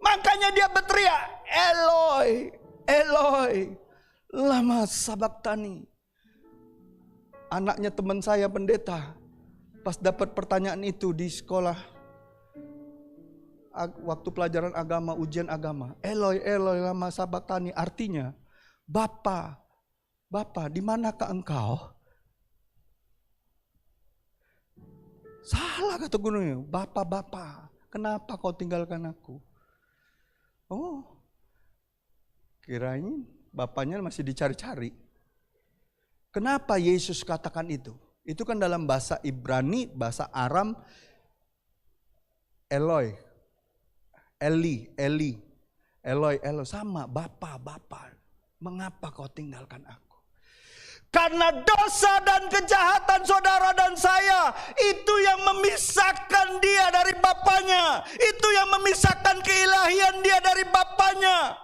Makanya dia berteriak, Eloi, Eloi, lama sabachthani. Anaknya teman saya pendeta, pas dapat pertanyaan itu di sekolah, waktu pelajaran agama, ujian agama, Eloi, Eloi, lama sabachthani, artinya, Bapa, Bapa, di manakah engkau? Salah kata gurunya, Bapa, Bapa, kenapa kau tinggalkan aku? Oh, kirain bapaknya masih dicari-cari. Kenapa Yesus katakan itu? Itu kan dalam bahasa Ibrani, bahasa Aram, Eloi, Eli, Eli, Eloi, Eloi, sama Bapa, Bapa. Mengapa kau tinggalkan aku? Karena dosa dan kejahatan saudara dan saya, itu yang memisahkan dia dari Bapaknya. Itu yang memisahkan keilahian dia dari Bapaknya.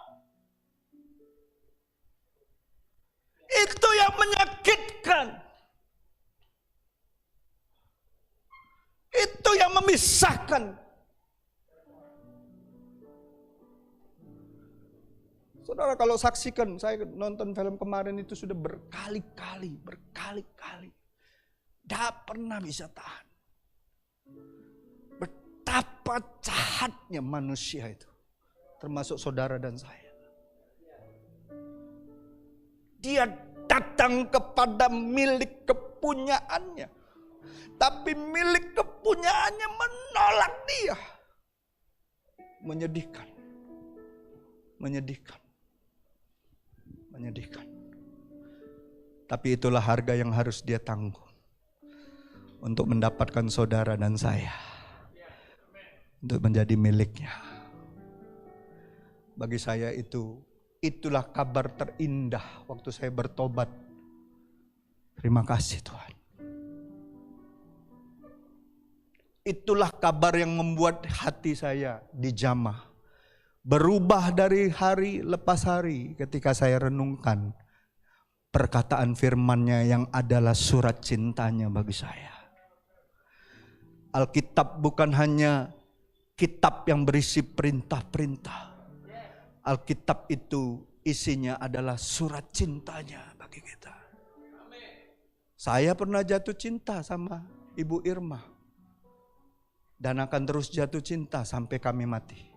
Itu yang menyakitkan. Itu yang memisahkan. Saudara kalau saksikan, saya nonton film kemarin itu sudah berkali-kali. Tidak pernah bisa tahan. Betapa jahatnya manusia itu. Termasuk saudara dan saya. Dia datang kepada milik kepunyaannya. Tapi milik kepunyaannya menolak dia. Menyedihkan. Tapi itulah harga yang harus dia tanggung. Untuk mendapatkan saudara dan saya. Untuk menjadi miliknya. Bagi saya itulah kabar terindah waktu saya bertobat. Terima kasih Tuhan. Itulah kabar yang membuat hati saya dijamah. Berubah dari hari lepas hari ketika saya renungkan perkataan firman-Nya yang adalah surat cintanya bagi saya. Alkitab bukan hanya kitab yang berisi perintah-perintah. Alkitab itu isinya adalah surat cintanya bagi kita. Saya pernah jatuh cinta sama Ibu Irma. Dan akan terus jatuh cinta sampai kami mati.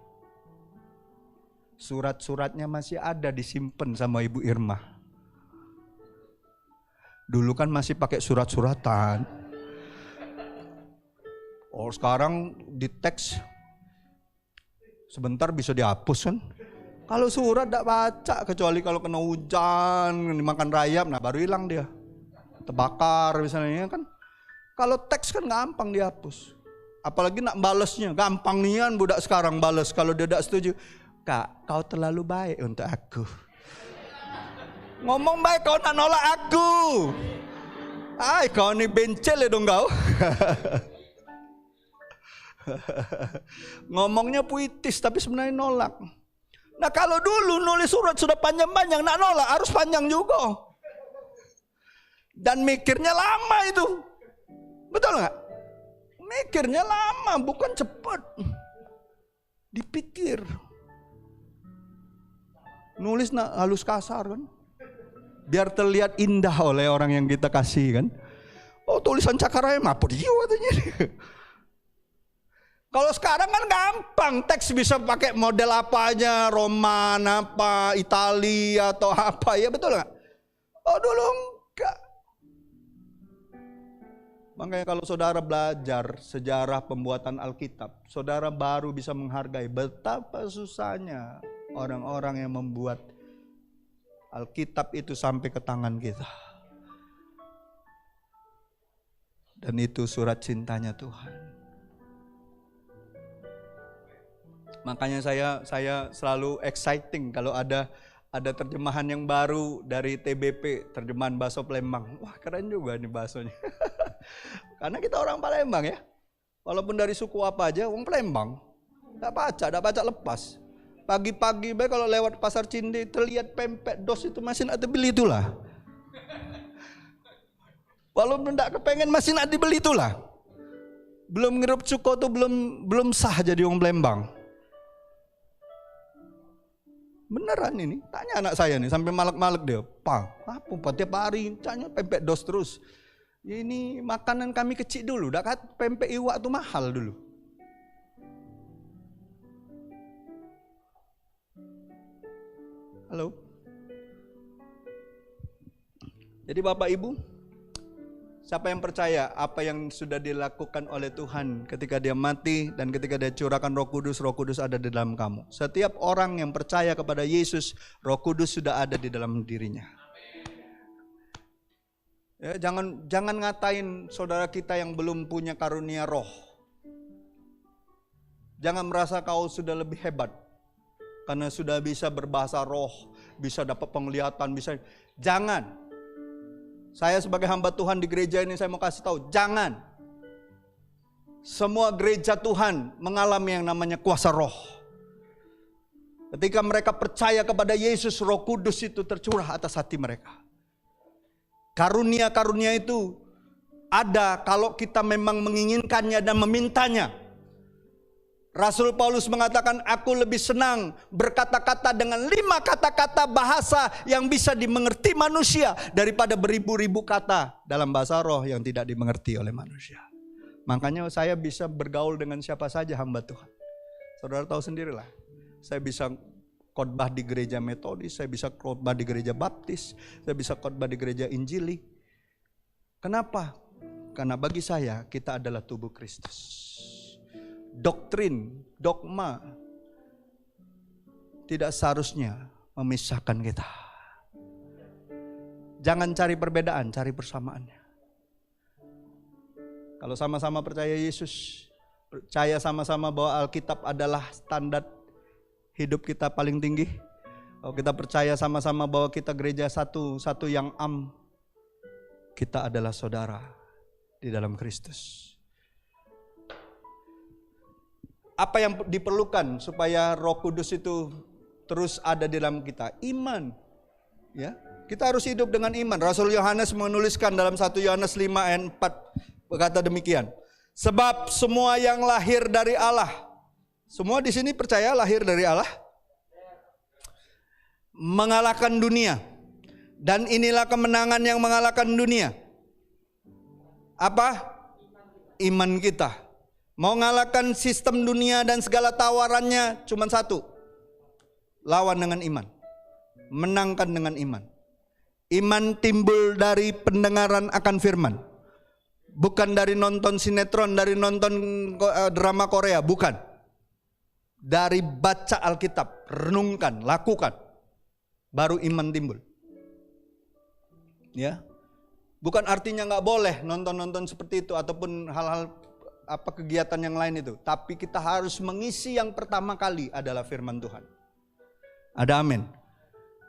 Surat-suratnya masih ada disimpan sama Ibu Irma. Dulu kan masih pakai surat-suratan. Oh sekarang di teks sebentar bisa dihapus kan. Kalau surat tidak baca kecuali kalau kena hujan, dimakan rayap, nah baru hilang dia. Terbakar misalnya kan. Kalau teks kan gampang dihapus. Apalagi nak balesnya, gampang nian budak sekarang bales kalau dia tidak setuju. Kak, kau terlalu baik untuk aku. Ngomong baik kau nak nolak aku. Kau ni bencel ya dong kau. Ngomongnya puitis tapi sebenarnya nolak. Nah kalau dulu nulis surat sudah panjang-panjang, nak nolak harus panjang juga. Dan mikirnya lama itu. Betul nggak? Mikirnya lama, bukan cepat. Dipikir. Nulis halus kasar kan. Biar terlihat indah oleh orang yang kita kasih kan. Oh tulisan Cakaraya apa dia katanya. Kalau sekarang kan gampang, teks bisa pakai model apa aja, Roman, apa, Italia atau apa, ya betul nggak? Oh dulu enggak. Makanya kalau saudara belajar sejarah pembuatan Alkitab, saudara baru bisa menghargai betapa susahnya orang-orang yang membuat Alkitab itu sampai ke tangan kita. Dan itu surat cintanya Tuhan. Makanya saya selalu exciting kalau ada terjemahan yang baru dari TBP, terjemahan bahasa Palembang. Wah keren juga nih bahasanya. Karena kita orang Palembang ya. Walaupun dari suku apa aja, orang Palembang. Tidak baca lepas. Pagi-pagi baik kalau lewat pasar Cinde terlihat pempek dos itu masih nak dibeli itulah. Walaupun tidak kepengen masih nak dibeli itulah. Belum ngirup cuko tuh belum sah jadi orang Palembang. Beneran ini, tanya anak saya nih sampai malek-malek dia. Apa tiap hari tanya pempek dos terus. Ya ini makanan kami kecil dulu, dah kan pempek iwak tuh mahal dulu. Halo. Jadi Bapak Ibu, siapa yang percaya apa yang sudah dilakukan oleh Tuhan ketika dia mati dan ketika dia curahkan Roh Kudus ada di dalam kamu. Setiap orang yang percaya kepada Yesus, Roh Kudus sudah ada di dalam dirinya. Ya, jangan ngatain saudara kita yang belum punya karunia roh. Jangan merasa kau sudah lebih hebat karena sudah bisa berbahasa roh, bisa dapat penglihatan, bisa. Jangan. Saya sebagai hamba Tuhan di gereja ini saya mau kasih tahu, jangan. Semua gereja Tuhan mengalami yang namanya kuasa roh. Ketika mereka percaya kepada Yesus, Roh Kudus itu tercurah atas hati mereka. Karunia-karunia itu ada kalau kita memang menginginkannya dan memintanya. Rasul Paulus mengatakan, aku lebih senang berkata-kata dengan 5 kata-kata bahasa yang bisa dimengerti manusia daripada beribu-ribu kata dalam bahasa roh yang tidak dimengerti oleh manusia. Makanya saya bisa bergaul dengan siapa saja hamba Tuhan. Saudara tahu sendirilah, saya bisa khotbah di gereja Metodis, saya bisa khotbah di gereja Baptis, saya bisa khotbah di gereja Injili. Kenapa? Karena bagi saya kita adalah tubuh Kristus. Doktrin, dogma tidak seharusnya memisahkan kita. Jangan cari perbedaan, cari persamaannya. Kalau sama-sama percaya Yesus, percaya sama-sama bahwa Alkitab adalah standar hidup kita paling tinggi. Kalau kita percaya sama-sama bahwa kita gereja satu yang kita adalah saudara di dalam Kristus. Apa yang diperlukan supaya Roh Kudus itu terus ada di dalam kita? Iman. Ya, kita harus hidup dengan iman. Rasul Yohanes menuliskan dalam 1 Yohanes 5 ayat 4 berkata demikian. Sebab semua yang lahir dari Allah. Semua di sini percaya lahir dari Allah. Mengalahkan dunia. Dan inilah kemenangan yang mengalahkan dunia. Apa? Iman kita. Mau ngalahkan sistem dunia dan segala tawarannya cuma satu. Lawan dengan iman. Menangkan dengan iman. Iman timbul dari pendengaran akan firman. Bukan dari nonton sinetron, dari nonton drama Korea, bukan. Dari baca Alkitab, renungkan, lakukan. Baru iman timbul. Ya. Bukan artinya nggak boleh nonton-nonton seperti itu ataupun hal-hal kegiatan yang lain itu. Tapi kita harus mengisi yang pertama kali adalah firman Tuhan. Ada amin.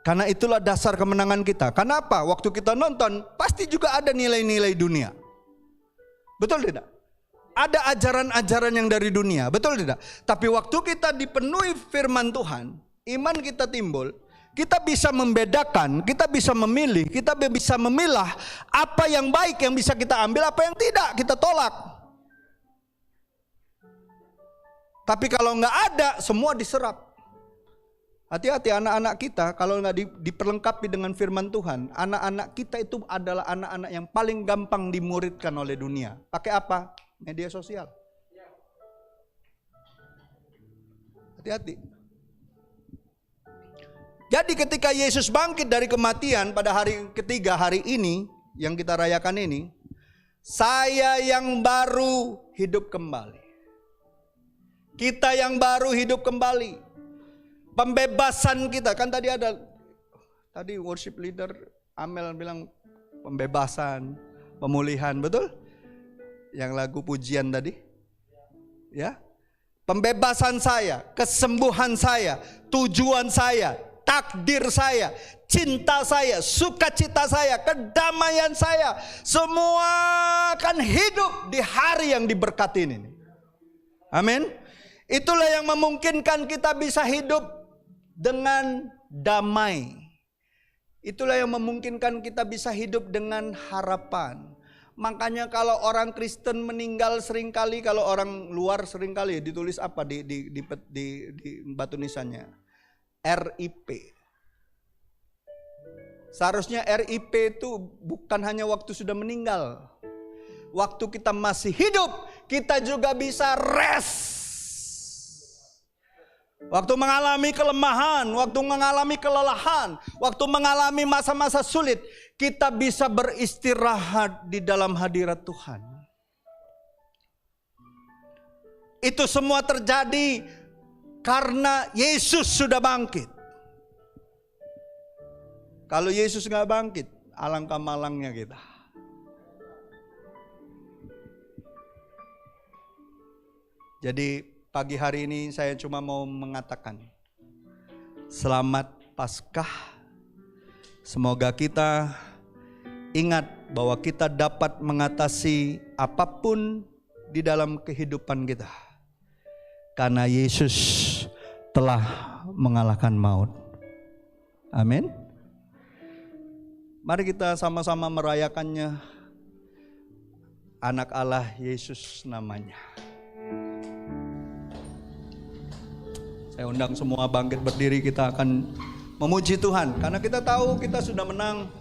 Karena itulah dasar kemenangan kita. Kenapa? Waktu kita nonton pasti juga ada nilai-nilai dunia. Betul tidak? ada ajaran-ajaran yang dari dunia, betul tidak? Tapi waktu kita dipenuhi firman Tuhan, iman kita timbul, kita bisa membedakan, kita bisa memilih, kita bisa memilah apa yang baik yang bisa kita ambil, apa yang tidak kita tolak. Tapi kalau nggak ada, semua diserap. Hati-hati anak-anak kita kalau nggak diperlengkapi dengan firman Tuhan, anak-anak kita itu adalah anak-anak yang paling gampang dimuridkan oleh dunia. Pakai apa? Media sosial. Hati-hati. Jadi ketika Yesus bangkit dari kematian pada hari ketiga hari ini yang kita rayakan ini, saya yang baru hidup kembali. Kita yang baru hidup kembali. Pembebasan kita, kan tadi worship leader Amel bilang pembebasan, pemulihan, betul? Yang lagu pujian tadi. Ya. Pembebasan saya, kesembuhan saya, tujuan saya, takdir saya, cinta saya, sukacita saya, kedamaian saya, semua akan hidup di hari yang diberkati ini. Amin. Itulah yang memungkinkan kita bisa hidup dengan damai. Itulah yang memungkinkan kita bisa hidup dengan harapan. Makanya kalau orang Kristen meninggal seringkali, kalau orang luar seringkali ditulis apa di batu nisannya? RIP. Seharusnya RIP itu bukan hanya waktu sudah meninggal. Waktu kita masih hidup, kita juga bisa rest. Waktu mengalami kelemahan, waktu mengalami kelelahan, waktu mengalami masa-masa sulit, kita bisa beristirahat di dalam hadirat Tuhan. Itu semua terjadi karena Yesus sudah bangkit. Kalau Yesus nggak bangkit, alangkah malangnya kita. Jadi pagi hari ini saya cuma mau mengatakan selamat Paskah. Semoga kita ingat bahwa kita dapat mengatasi apapun di dalam kehidupan kita. Karena Yesus telah mengalahkan maut. Amin. Mari kita sama-sama merayakannya. Anak Allah Yesus namanya. Saya undang semua bangkit berdiri, kita akan memuji Tuhan. Karena kita tahu kita sudah menang.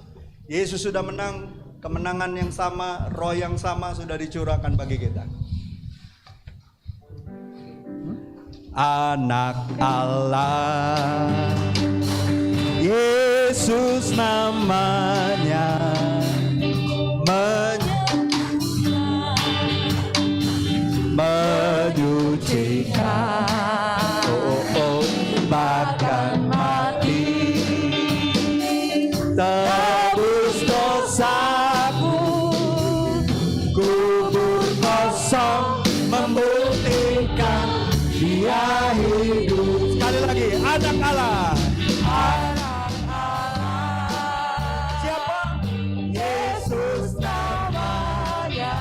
Yesus sudah menang. Kemenangan yang sama, roh yang sama sudah dicurahkan bagi kita. Anak Allah, Yesus namanya, menyucikan, bahkan mati, tebus dosaku, kubur kosong membuktikan Dia hidup. Sekali lagi, anak Allah. Anak Allah. Siapa? Yesus namanya,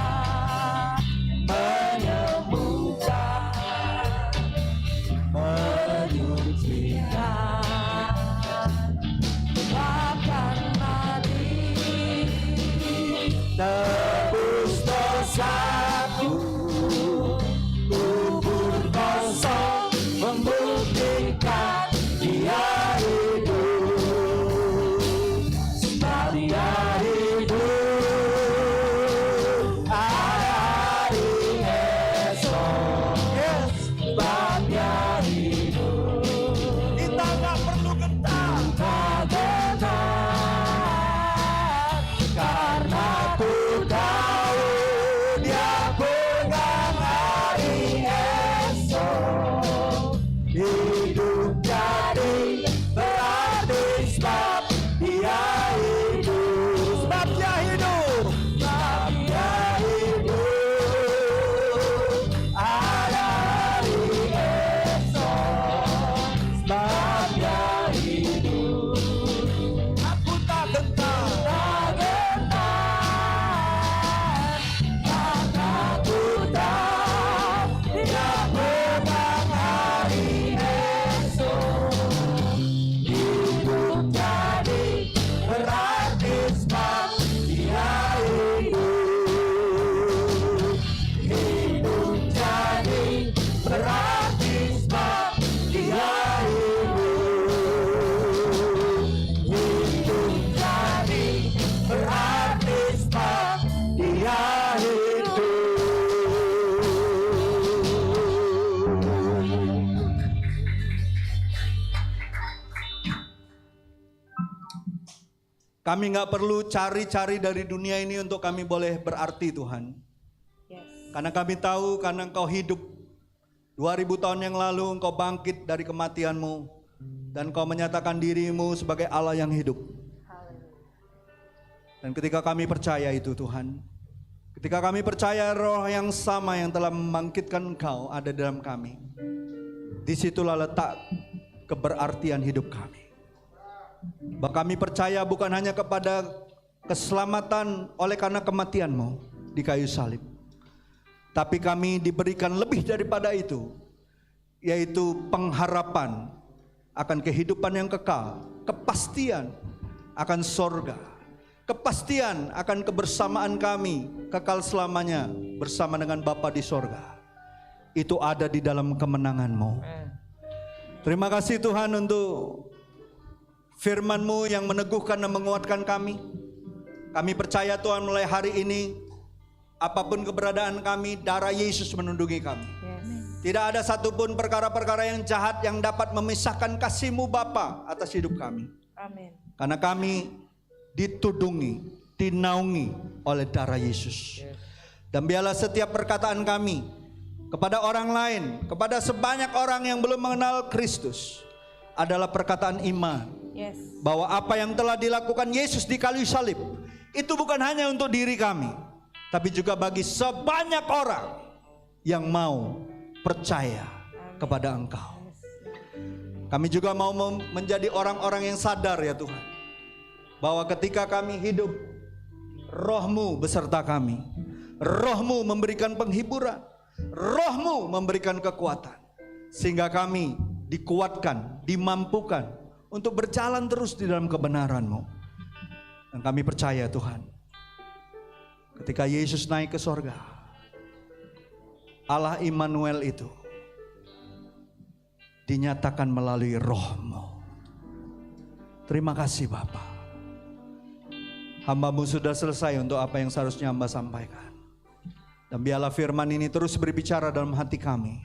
menyembuhkan, menyucikan, bahkan mati, tebus dosaku, kubur kosong membuktikan Dia hidup. Dia hidup hari esok. Yes, sebab Dia hidup. Kita gak perlu gentar, karena Tuhan Kami nggak perlu cari-cari dari dunia ini untuk kami boleh berarti Tuhan.
Yes.
Karena kami tahu karena Engkau hidup 2000 tahun yang lalu, Engkau bangkit dari kematianmu dan Engkau menyatakan dirimu sebagai Allah yang hidup. Dan ketika kami percaya itu Tuhan, ketika kami percaya roh yang sama yang telah membangkitkan Engkau ada dalam kami, disitulah letak keberartian hidup kami. Bahwa kami percaya bukan hanya kepada keselamatan oleh karena kematian-Mu di kayu salib, tapi kami diberikan lebih daripada itu, yaitu pengharapan akan kehidupan yang kekal, kepastian akan sorga, kepastian akan kebersamaan kami kekal selamanya bersama dengan Bapa di sorga. Itu ada di dalam kemenangan-Mu. Terima kasih Tuhan untuk firman-Mu yang meneguhkan dan menguatkan kami. Kami percaya Tuhan mulai hari ini, apapun keberadaan kami, darah Yesus menundungi kami.
Yes.
Tidak ada satupun perkara-perkara yang jahat yang dapat memisahkan kasih-Mu Bapa atas hidup kami.
Amin.
Karena kami ditudungi, dinaungi oleh darah Yesus.
Yes.
Dan biarlah setiap perkataan kami kepada orang lain, kepada sebanyak orang yang belum mengenal Kristus, adalah perkataan iman.
Yes.
Bahwa apa yang telah dilakukan Yesus di kayu salib itu bukan hanya untuk diri kami, tapi juga bagi sebanyak orang yang mau percaya kepada Engkau. Kami juga mau menjadi orang-orang yang sadar ya Tuhan, bahwa ketika kami hidup, Roh-Mu beserta kami. Roh-Mu memberikan penghiburan, Roh-Mu memberikan kekuatan, sehingga kami dikuatkan, dimampukan untuk berjalan terus di dalam kebenaran-Mu. Dan kami percaya Tuhan, ketika Yesus naik ke sorga, Allah Immanuel itu dinyatakan melalui Roh-Mu. Terima kasih Bapa. Hamba-Mu sudah selesai untuk apa yang seharusnya hamba sampaikan. Dan biarlah firman ini terus berbicara dalam hati kami,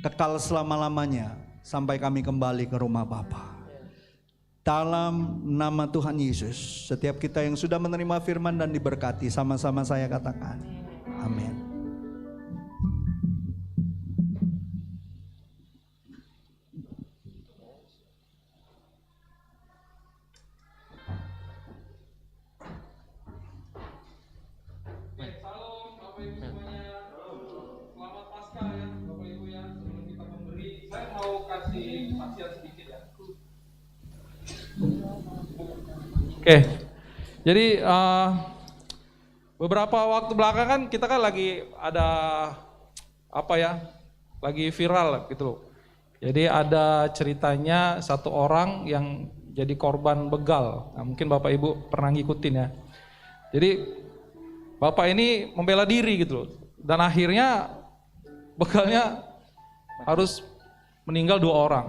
kekal selama-lamanya sampai kami kembali ke rumah Bapa. Dalam nama Tuhan Yesus, setiap kita yang sudah menerima firman dan diberkati, sama-sama saya katakan, amin.
Salam Bapak Ibu semuanya. Selamat Paskah ya Bapak Ibu ya. Sebelum kita memberi, saya mau kasih saksian sedikit ya. Oke, jadi beberapa waktu belakangan kita kan lagi ada apa ya, lagi viral gitu loh. Jadi ada ceritanya satu orang yang jadi korban begal. Nah, mungkin Bapak Ibu pernah ngikutin ya. Jadi Bapak ini membela diri gitu loh. Dan akhirnya begalnya harus meninggal 2 orang.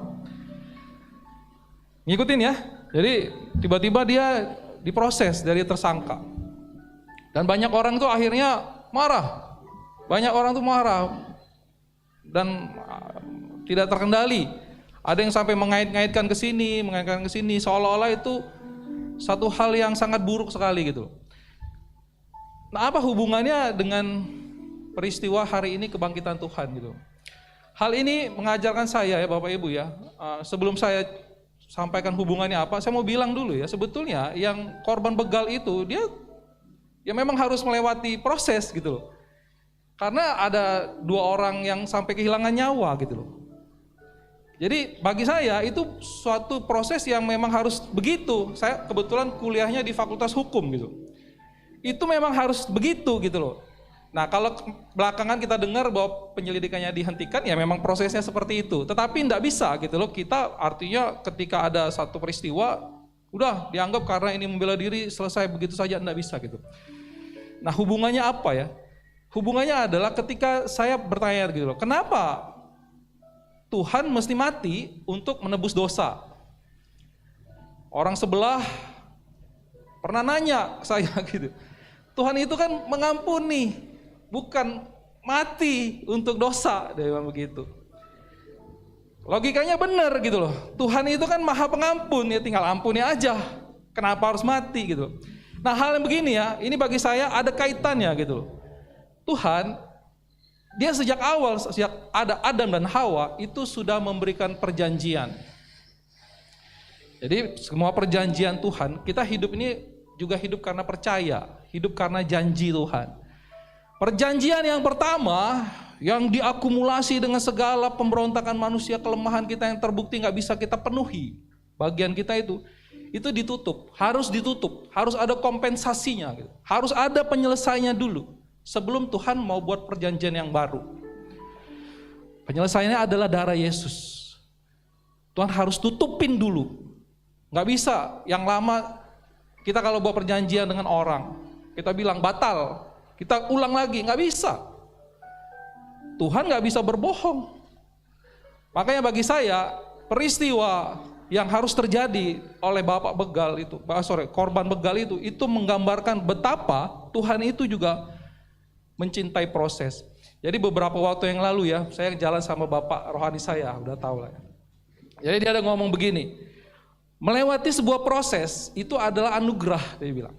Ngikutin ya. Jadi tiba-tiba dia diproses dari tersangka. Dan banyak orang tuh akhirnya marah. Banyak orang tuh marah. Dan tidak terkendali. Ada yang sampai mengait-ngaitkan ke sini, seolah-olah itu satu hal yang sangat buruk sekali gitu. Nah, apa hubungannya dengan peristiwa hari ini kebangkitan Tuhan gitu. Hal ini mengajarkan saya ya Bapak Ibu ya. Sebelum saya sampaikan hubungannya apa, saya mau bilang dulu ya, sebetulnya yang korban begal itu dia ya memang harus melewati proses gitu loh. Karena ada 2 orang yang sampai kehilangan nyawa gitu loh. Jadi bagi saya itu suatu proses yang memang harus begitu. Saya kebetulan kuliahnya di Fakultas Hukum gitu. Itu memang harus begitu gitu loh. Nah, kalau belakangan kita dengar bahwa penyelidikannya dihentikan, ya memang prosesnya seperti itu. Tetapi tidak bisa gitu loh, kita artinya ketika ada satu peristiwa, udah dianggap karena ini membela diri, selesai begitu saja, tidak bisa gitu. Nah, hubungannya apa ya? Hubungannya adalah ketika saya bertanya gitu loh, kenapa Tuhan mesti mati untuk menebus dosa? Orang sebelah pernah nanya ke saya gitu, Tuhan itu kan mengampuni, bukan mati untuk dosa, dia bilang begitu. Logikanya benar gitu loh. Tuhan itu kan maha pengampun, ya tinggal ampuni aja. Kenapa harus mati gitu? Nah, hal yang begini ya, ini bagi saya ada kaitannya gitu. Tuhan, dia sejak awal, sejak ada Adam dan Hawa, itu sudah memberikan perjanjian. Jadi semua perjanjian Tuhan, kita hidup ini juga hidup karena percaya, hidup karena janji Tuhan. Perjanjian yang pertama, yang diakumulasi dengan segala pemberontakan manusia, kelemahan kita yang terbukti gak bisa kita penuhi, bagian kita itu ditutup, harus ada kompensasinya, gitu. Harus ada penyelesaiannya dulu, sebelum Tuhan mau buat perjanjian yang baru. Penyelesaiannya adalah darah Yesus. Tuhan harus tutupin dulu. Gak bisa yang lama, kita kalau buat perjanjian dengan orang, kita bilang batal, kita ulang lagi, gak bisa. Tuhan gak bisa berbohong. Makanya bagi saya, peristiwa yang harus terjadi oleh Bapak Begal itu, korban Begal itu menggambarkan betapa Tuhan itu juga mencintai proses. Jadi beberapa waktu yang lalu ya, saya jalan sama Bapak rohani saya, udah tahu lah. Jadi dia ada ngomong begini, melewati sebuah proses itu adalah anugerah, dia bilang.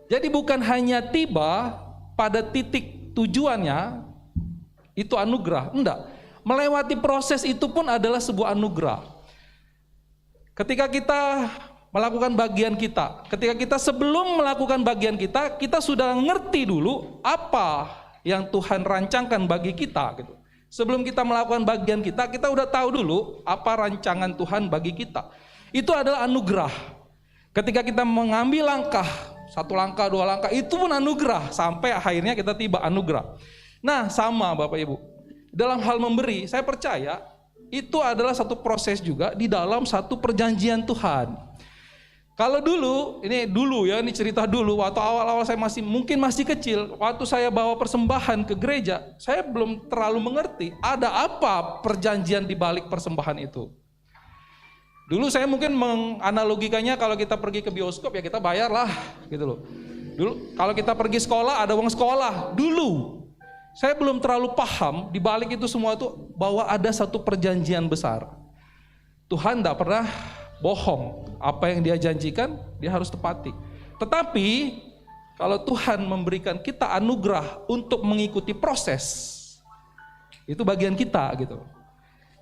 Jadi bukan hanya tiba pada titik tujuannya, itu anugerah, enggak. Melewati proses itu pun adalah sebuah anugerah. Ketika kita melakukan bagian kita, ketika kita sebelum melakukan bagian kita, kita sudah ngerti dulu apa yang Tuhan rancangkan bagi kita gitu. Sebelum kita melakukan bagian kita udah tahu dulu apa rancangan Tuhan bagi kita. Itu adalah anugerah. Ketika kita mengambil langkah, 1 langkah, 2 langkah, itu pun anugerah. Sampai akhirnya kita tiba anugerah. Nah sama Bapak Ibu, dalam hal memberi, saya percaya itu adalah satu proses juga di dalam satu perjanjian Tuhan. Kalau dulu, ini cerita dulu, waktu awal-awal saya mungkin masih kecil, waktu saya bawa persembahan ke gereja, saya belum terlalu mengerti ada apa perjanjian di balik persembahan itu. Dulu saya mungkin menganalogikannya kalau kita pergi ke bioskop ya kita bayar lah gitu loh. Dulu kalau kita pergi sekolah ada uang sekolah. Dulu saya belum terlalu paham di balik itu semua itu bahwa ada satu perjanjian besar. Tuhan tidak pernah bohong. Apa yang dia janjikan dia harus tepati. Tetapi kalau Tuhan memberikan kita anugerah untuk mengikuti proses, itu bagian kita gitu.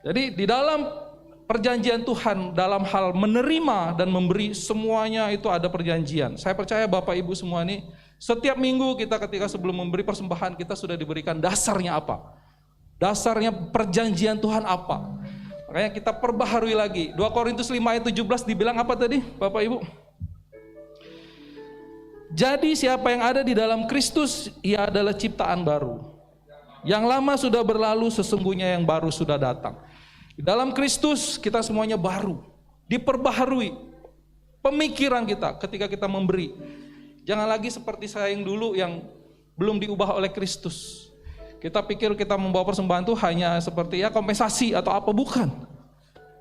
Jadi di dalam perjanjian Tuhan dalam hal menerima dan memberi semuanya itu ada perjanjian. Saya percaya Bapak Ibu semua ini setiap minggu kita ketika sebelum memberi persembahan kita sudah diberikan dasarnya apa. Dasarnya perjanjian Tuhan apa. Makanya kita perbaharui lagi. 2 Korintus 5 ayat 17 dibilang apa tadi Bapak Ibu? Jadi siapa yang ada di dalam Kristus ia adalah ciptaan baru. Yang lama sudah berlalu, sesungguhnya yang baru sudah datang. Di dalam Kristus kita semuanya baru, diperbaharui pemikiran kita ketika kita memberi. Jangan lagi seperti saya yang dulu yang belum diubah oleh Kristus. Kita pikir kita membawa persembahan itu hanya seperti ya kompensasi atau apa, bukan.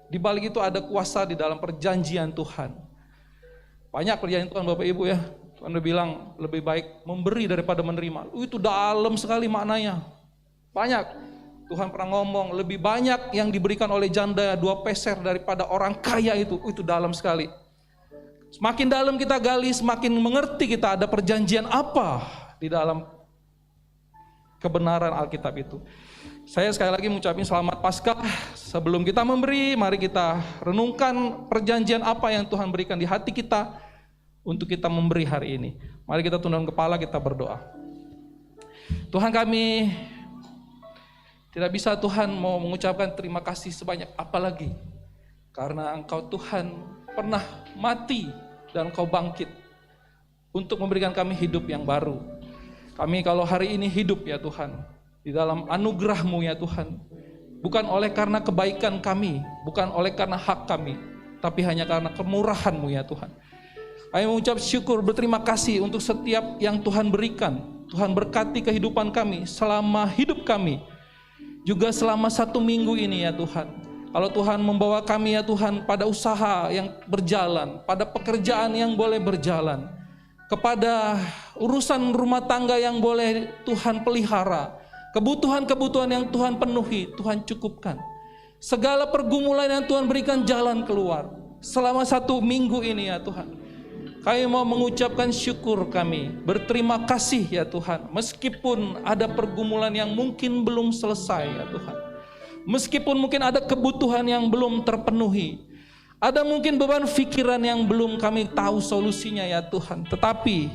Di balik itu ada kuasa di dalam perjanjian Tuhan. Banyak perjanjian Tuhan Bapak Ibu ya. Tuhan udah bilang lebih baik memberi daripada menerima. Itu dalam sekali maknanya. Banyak. Tuhan pernah ngomong lebih banyak yang diberikan oleh janda 2 peser daripada orang kaya itu dalam sekali. Semakin dalam kita gali, semakin mengerti kita ada perjanjian apa di dalam kebenaran Alkitab itu. Saya sekali lagi mengucapkan selamat Paskah. Sebelum kita memberi, mari kita renungkan perjanjian apa yang Tuhan berikan di hati kita untuk kita memberi hari ini. Mari kita tundukkan kepala, kita berdoa. Tuhan kami tidak bisa Tuhan mau mengucapkan terima kasih sebanyak apa lagi. Karena Engkau Tuhan pernah mati dan Engkau bangkit untuk memberikan kami hidup yang baru. Kami kalau hari ini hidup ya Tuhan, di dalam anugerah-Mu ya Tuhan. Bukan oleh karena kebaikan kami, bukan oleh karena hak kami, tapi hanya karena kemurahan-Mu ya Tuhan. Kami mengucap syukur, berterima kasih untuk setiap yang Tuhan berikan. Tuhan berkati kehidupan kami selama hidup kami. Juga selama 1 minggu ini ya Tuhan. Kalau Tuhan membawa kami ya Tuhan pada usaha yang berjalan, pada pekerjaan yang boleh berjalan, kepada urusan rumah tangga yang boleh Tuhan pelihara, kebutuhan-kebutuhan yang Tuhan penuhi, Tuhan cukupkan. Segala pergumulan yang Tuhan berikan jalan keluar selama 1 minggu ini ya Tuhan. Kami mau mengucapkan syukur kami, berterima kasih ya Tuhan. Meskipun ada pergumulan yang mungkin belum selesai ya Tuhan. Meskipun mungkin ada kebutuhan yang belum terpenuhi. Ada mungkin beban pikiran yang belum kami tahu solusinya ya Tuhan. Tetapi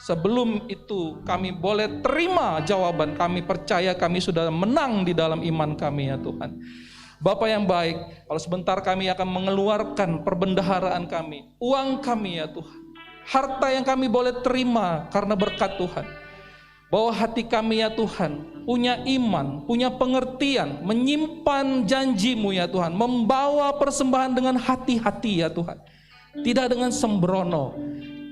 sebelum itu kami boleh terima jawaban. Kami percaya kami sudah menang di dalam iman kami ya Tuhan. Bapa yang baik, kalau sebentar kami akan mengeluarkan perbendaharaan kami, uang kami ya Tuhan, harta yang kami boleh terima karena berkat Tuhan. Bahwa hati kami ya Tuhan punya iman, punya pengertian, menyimpan janji-Mu ya Tuhan, membawa persembahan dengan hati-hati ya Tuhan. Tidak dengan sembrono,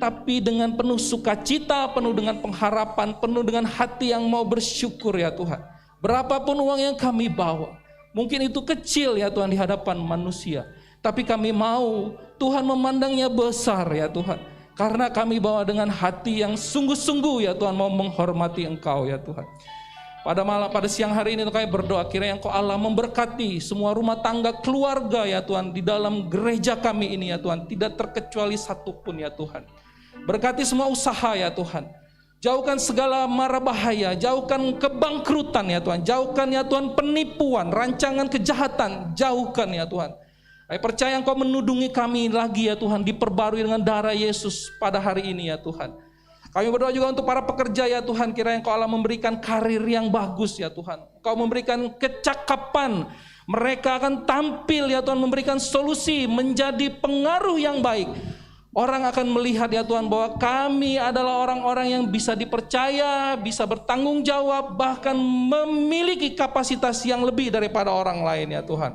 tapi dengan penuh sukacita, penuh dengan pengharapan, penuh dengan hati yang mau bersyukur ya Tuhan. Berapapun uang yang kami bawa, mungkin itu kecil ya Tuhan di hadapan manusia, tapi kami mau Tuhan memandangnya besar ya Tuhan. Karena kami bawa dengan hati yang sungguh-sungguh ya Tuhan, mau menghormati Engkau ya Tuhan. Pada siang hari ini kami berdoa kiranya Engkau Allah memberkati semua rumah tangga keluarga ya Tuhan di dalam gereja kami ini ya Tuhan, tidak terkecuali satupun ya Tuhan. Berkati semua usaha ya Tuhan. Jauhkan segala mara bahaya, jauhkan kebangkrutan ya Tuhan, jauhkan ya Tuhan penipuan, rancangan kejahatan, jauhkan ya Tuhan. Saya percaya Engkau menudungi kami lagi ya Tuhan, diperbarui dengan darah Yesus pada hari ini ya Tuhan. Kami berdoa juga untuk para pekerja ya Tuhan, kiranya Engkau Allah memberikan karir yang bagus ya Tuhan. Engkau memberikan kecakapan, mereka akan tampil ya Tuhan, memberikan solusi, menjadi pengaruh yang baik. Orang akan melihat ya Tuhan bahwa kami adalah orang-orang yang bisa dipercaya, bisa bertanggung jawab, bahkan memiliki kapasitas yang lebih daripada orang lain ya Tuhan.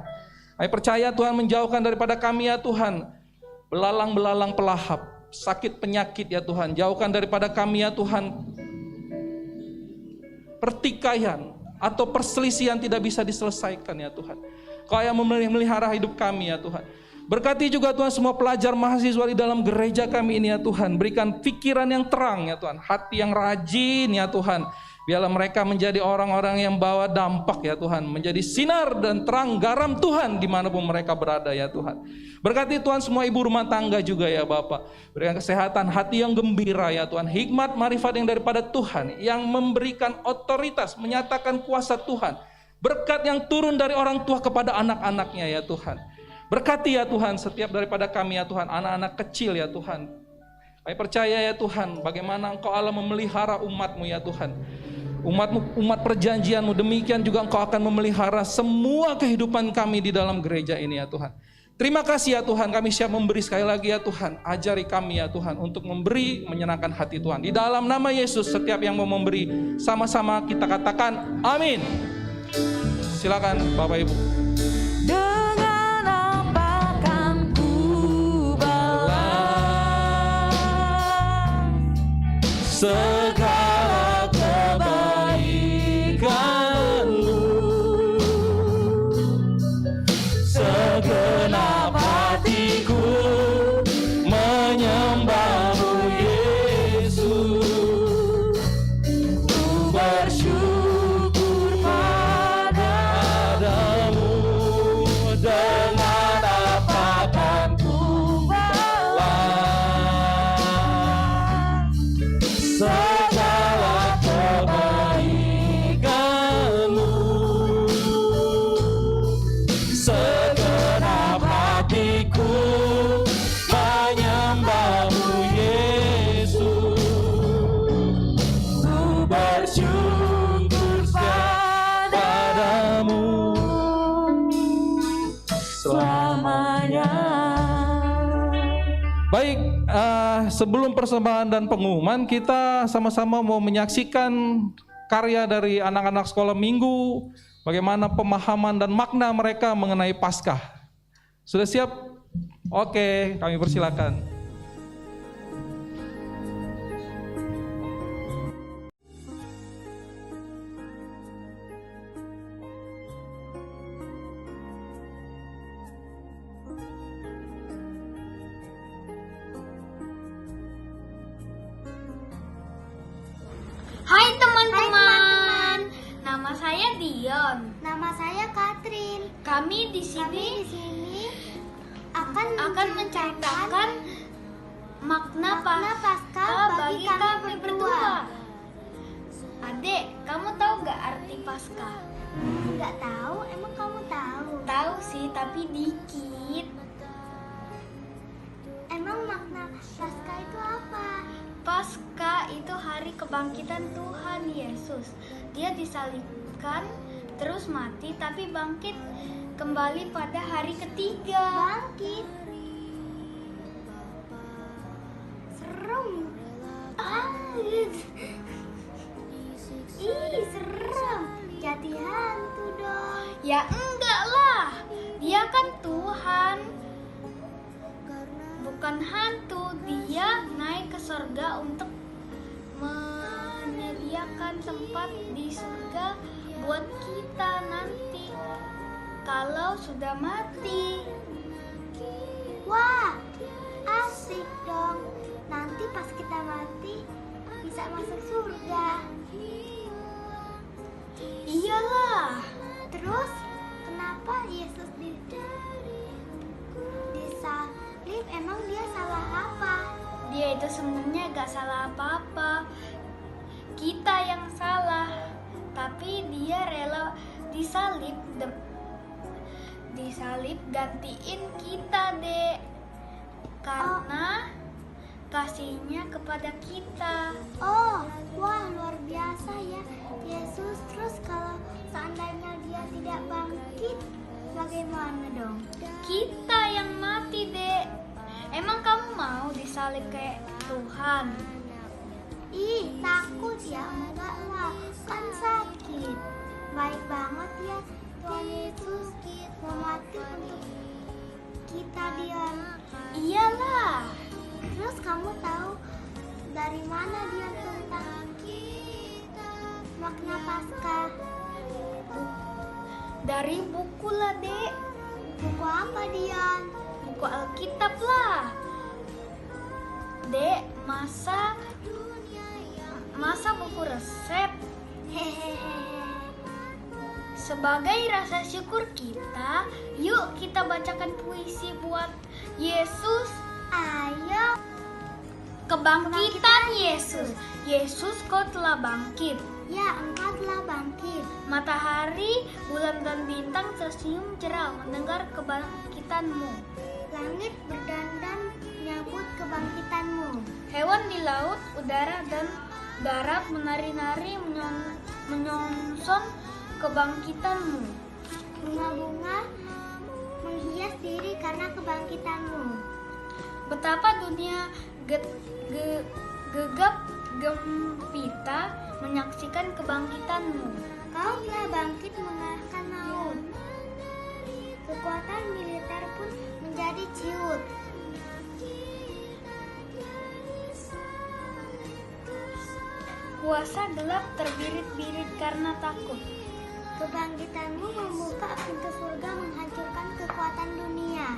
Saya percaya Tuhan menjauhkan daripada kami ya Tuhan belalang-belalang pelahap, sakit penyakit ya Tuhan. Jauhkan daripada kami ya Tuhan pertikaian atau perselisihan tidak bisa diselesaikan ya Tuhan. Kau yang memelihara hidup kami ya Tuhan. Berkati juga Tuhan semua pelajar mahasiswa di dalam gereja kami ini ya Tuhan. Berikan pikiran yang terang ya Tuhan, hati yang rajin ya Tuhan. Biarlah mereka menjadi orang-orang yang bawa dampak ya Tuhan, menjadi sinar dan terang garam Tuhan dimanapun mereka berada ya Tuhan. Berkati Tuhan semua ibu rumah tangga juga ya Bapak. Berikan kesehatan, hati yang gembira ya Tuhan, hikmat marifat yang daripada Tuhan, yang memberikan otoritas, menyatakan kuasa Tuhan. Berkat yang turun dari orang tua kepada anak-anaknya ya Tuhan. Berkati ya Tuhan setiap daripada kami ya Tuhan, anak-anak kecil ya Tuhan. Kami percaya ya Tuhan, bagaimana Engkau Allah memelihara umat-Mu ya Tuhan. Umat perjanjian-Mu, demikian juga Engkau akan memelihara semua kehidupan kami di dalam gereja ini ya Tuhan. Terima kasih ya Tuhan, kami siap memberi sekali lagi ya Tuhan. Ajari kami ya Tuhan untuk memberi, menyenangkan hati Tuhan. Di dalam nama Yesus, setiap yang mau memberi, sama-sama kita katakan amin. Silakan Bapak Ibu.
Dengan apa kan ku balas segala kebaikan-Mu, segenap hatiku menyembah-Mu Yesus. Ku bersyukur padamu, dengan apa kan ku balas segala kebaikan-Mu, segenap hatiku menyembah-Mu Yesus. Ku bersyukur padamu selamanya.
Baik, sebelum persembahan dan pengumuman, kita sama-sama mau menyaksikan karya dari anak-anak sekolah minggu, bagaimana pemahaman dan makna mereka mengenai Paskah. Sudah siap? Oke, kami persilakan.
Hai teman-teman, nama saya Dion.
Nama saya Katrin.
Kami di
Kami
sini
di sini akan
akan menceritakan Makna Paskah bagi kami berdua. Adek, kamu tahu gak arti Paskah?
Nggak tahu, emang kamu tahu?
Tahu sih, tapi dikit.
Emang makna Paskah itu apa?
Paskah itu hari kebangkitan Tuhan Yesus. Dia disalibkan, terus mati, tapi bangkit kembali pada hari ketiga.
Bangkit. Serem. Ih, serem. Jadi hantu dong.
Ya enggak lah, dia kan Tuhan. Bukan hantu, dia naik ke surga untuk menyediakan tempat di surga buat kita nanti kalau sudah mati.
Wah, asik dong. Nanti pas kita mati bisa masuk surga.
Iyalah,
Terus kenapa Yesus disalib? Emang dia salah apa?
dia itu sebenarnya gak salah apa-apa. Kita yang salah, tapi dia rela disalib gantiin kita, Dek, karena kasihnya kepada kita.
Oh, wah, luar biasa ya Yesus. Terus kalau seandainya dia tidak bangkit, bagaimana dong?
Kita yang mati, Dek. Emang kamu mau disalib kayak Tuhan?
Ih, takut ya? Enggak lah, kan sakit. Baik banget ya Tuhan Yesus mau mati untuk kita, Dion.
Iyalah,
Terus kamu tahu dari mana Dion tentang makna Paskah?
dari buku lah, Dek.
Buku apa, Dion?
Buku Alkitab lah. Dek, masa buku resep?
Hehehe.
Sebagai rasa syukur kita, yuk kita bacakan puisi buat Yesus.
Ayo.
Kebangkitan Yesus. Yesus, kau telah bangkit.
Ya, engkau telah bangkit.
Matahari, bulan dan bintang tersenyum cerah mendengar kebangkitanmu.
Langit berdandan menyambut kebangkitanmu.
Hewan di laut, udara dan darat menari-nari menyongsong kebangkitanmu.
Bunga-bunga menghias diri karena kebangkitanmu.
Betapa dunia gegap gempita menyaksikan kebangkitanmu.
Kau telah bangkit mengalahkan maut. Kekuatan militer pun menjadi ciut.
Kuasa gelap terbirit-birit karena takut.
Kebangkitanmu membuka pintu surga menghancurkan kekuatan dunia.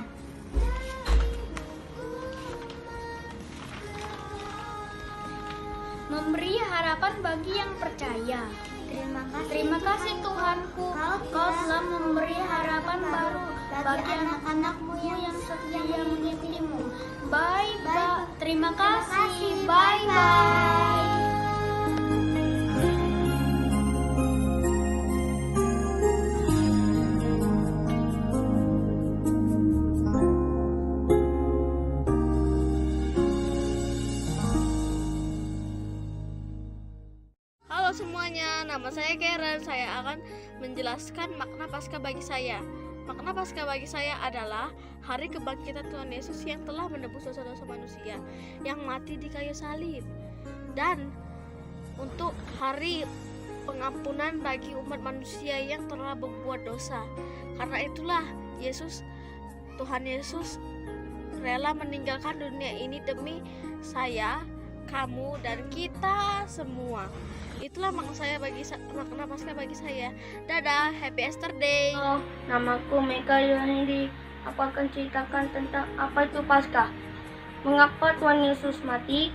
Memberi harapan bagi yang percaya. Terima kasih Tuhanku, Kau telah memberi harapan baru bagi anak-anakmu yang setia mengikutimu. Bye bye. Terima kasih. Bye bye.
Halo semuanya, nama saya Karen. Saya akan menjelaskan makna Paskah bagi saya. Makna Paskah bagi saya adalah hari kebangkitan Tuhan Yesus yang telah menebus dosa-dosa manusia yang mati di kayu salib, dan untuk hari pengampunan bagi umat manusia yang telah berbuat dosa. Karena itulah Tuhan Yesus rela meninggalkan dunia ini demi saya, kamu, dan kita semua. Itulah makna Paskah bagi saya. Dadah, happy Easter Day.
Halo, namaku Mega Yonidi. Aku akan ceritakan tentang apa itu Paskah. Mengapa Tuhan Yesus mati?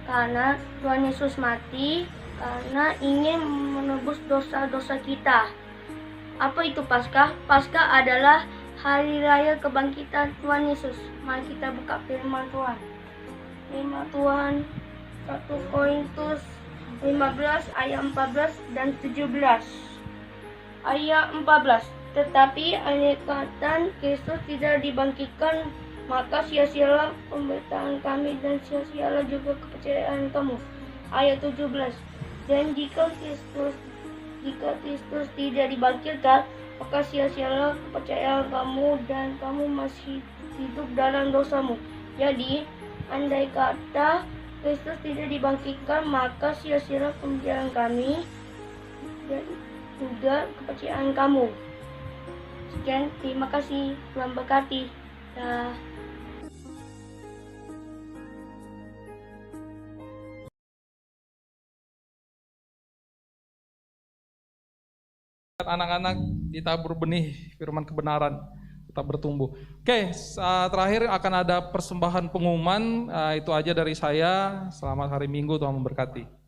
Karena Tuhan Yesus mati karena ingin menebus dosa-dosa kita. Apa itu Paskah? Paskah adalah hari raya kebangkitan Tuhan Yesus. Mari kita buka firman Tuhan. firman Tuhan 1 Korintus 15 ayat 14 dan 17. Ayat 14. Tetapi andai kata Kristus tidak dibangkitkan, maka sia-sialah pemberitaan kami dan sia-sialah juga kepercayaan kamu. Ayat 17. Dan jika Kristus tidak dibangkitkan, maka sia-sialah kepercayaan kamu dan kamu masih hidup dalam dosamu. Jadi, andai kata Kristus tidak dibangkitkan, maka sia-sialah pemberitaan kami dan juga kepercayaan kamu. Sekian, terima kasih. Tuhan berkati.
Anak-anak ditabur benih firman kebenaran, tetap bertumbuh. Oke, terakhir akan ada persembahan pengumuman. Itu aja dari saya. Selamat hari Minggu, Tuhan memberkati.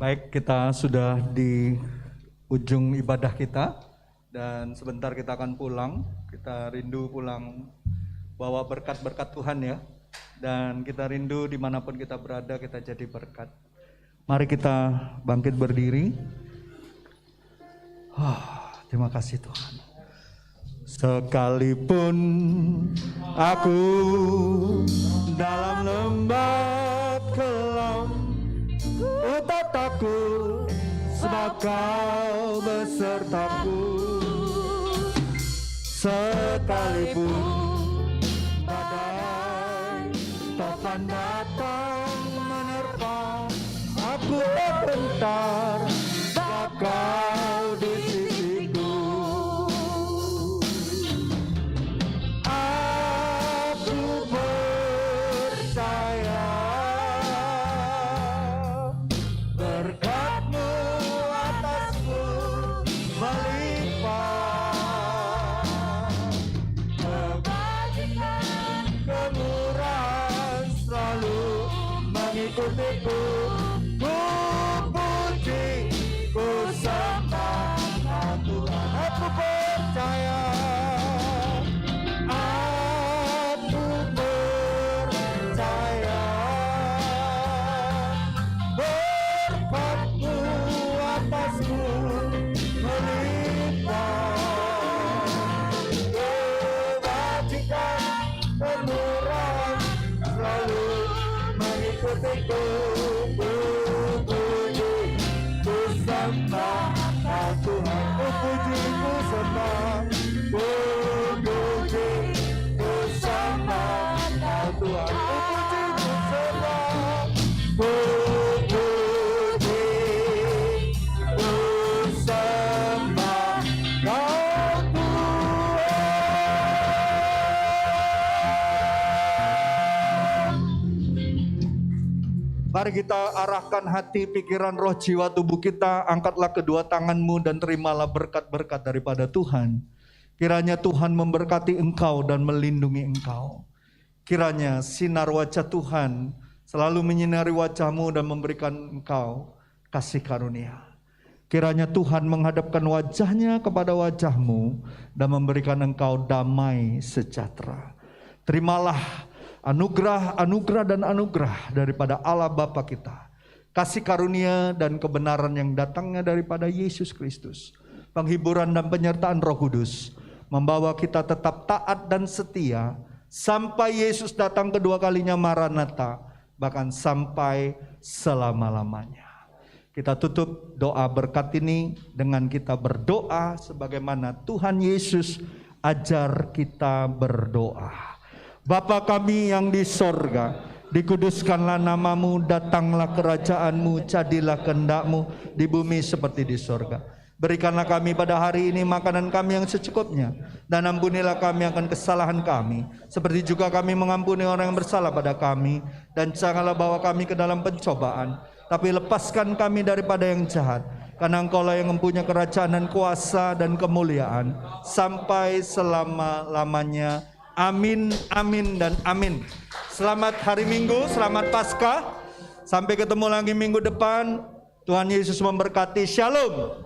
Baik, kita sudah di ujung ibadah kita dan sebentar kita akan pulang. Kita rindu pulang bawa berkat-berkat Tuhan ya. Dan kita rindu dimanapun kita berada kita jadi berkat. Mari kita bangkit berdiri. Terima kasih Tuhan. Sekalipun aku dalam lembah kelam, ku tak takut sebab Kau besertaku. Sekalipun badai topan datang menerpa, aku tak gentar sebab Kau di sisiku. Aku percaya berkat-Mu atasku melimpah. Mari kita arahkan hati, pikiran, roh, jiwa, tubuh kita. Angkatlah kedua tanganmu dan terimalah berkat-berkat daripada Tuhan. Kiranya Tuhan memberkati engkau dan melindungi engkau. Kiranya sinar wajah Tuhan selalu menyinari wajahmu dan memberikan engkau kasih karunia. Kiranya Tuhan menghadapkan wajahnya kepada wajahmu dan memberikan engkau damai sejahtera. Terimalah anugerah dan anugerah daripada Allah Bapa kita. Kasih karunia dan kebenaran yang datangnya daripada Yesus Kristus. Penghiburan dan penyertaan Roh Kudus membawa kita tetap taat dan setia sampai Yesus datang kedua kalinya Maranatha, bahkan sampai selama-lamanya. Kita tutup doa berkat ini dengan kita berdoa sebagaimana Tuhan Yesus ajar kita berdoa. Bapa kami yang di sorga, dikuduskanlah namamu, datanglah kerajaanmu, jadilah kehendak-mu di bumi seperti di sorga. Berikanlah kami pada hari ini makanan kami yang secukupnya, dan ampunilah kami akan kesalahan kami, seperti juga kami mengampuni orang yang bersalah pada kami, dan janganlah bawa kami ke dalam pencobaan, tapi lepaskan kami daripada yang jahat, karena Engkaulah yang mempunyai kerajaan dan kuasa dan kemuliaan sampai selama-lamanya. Amin, amin, dan amin. Selamat hari Minggu, selamat Paskah. Sampai ketemu lagi minggu depan. Tuhan Yesus memberkati. Shalom.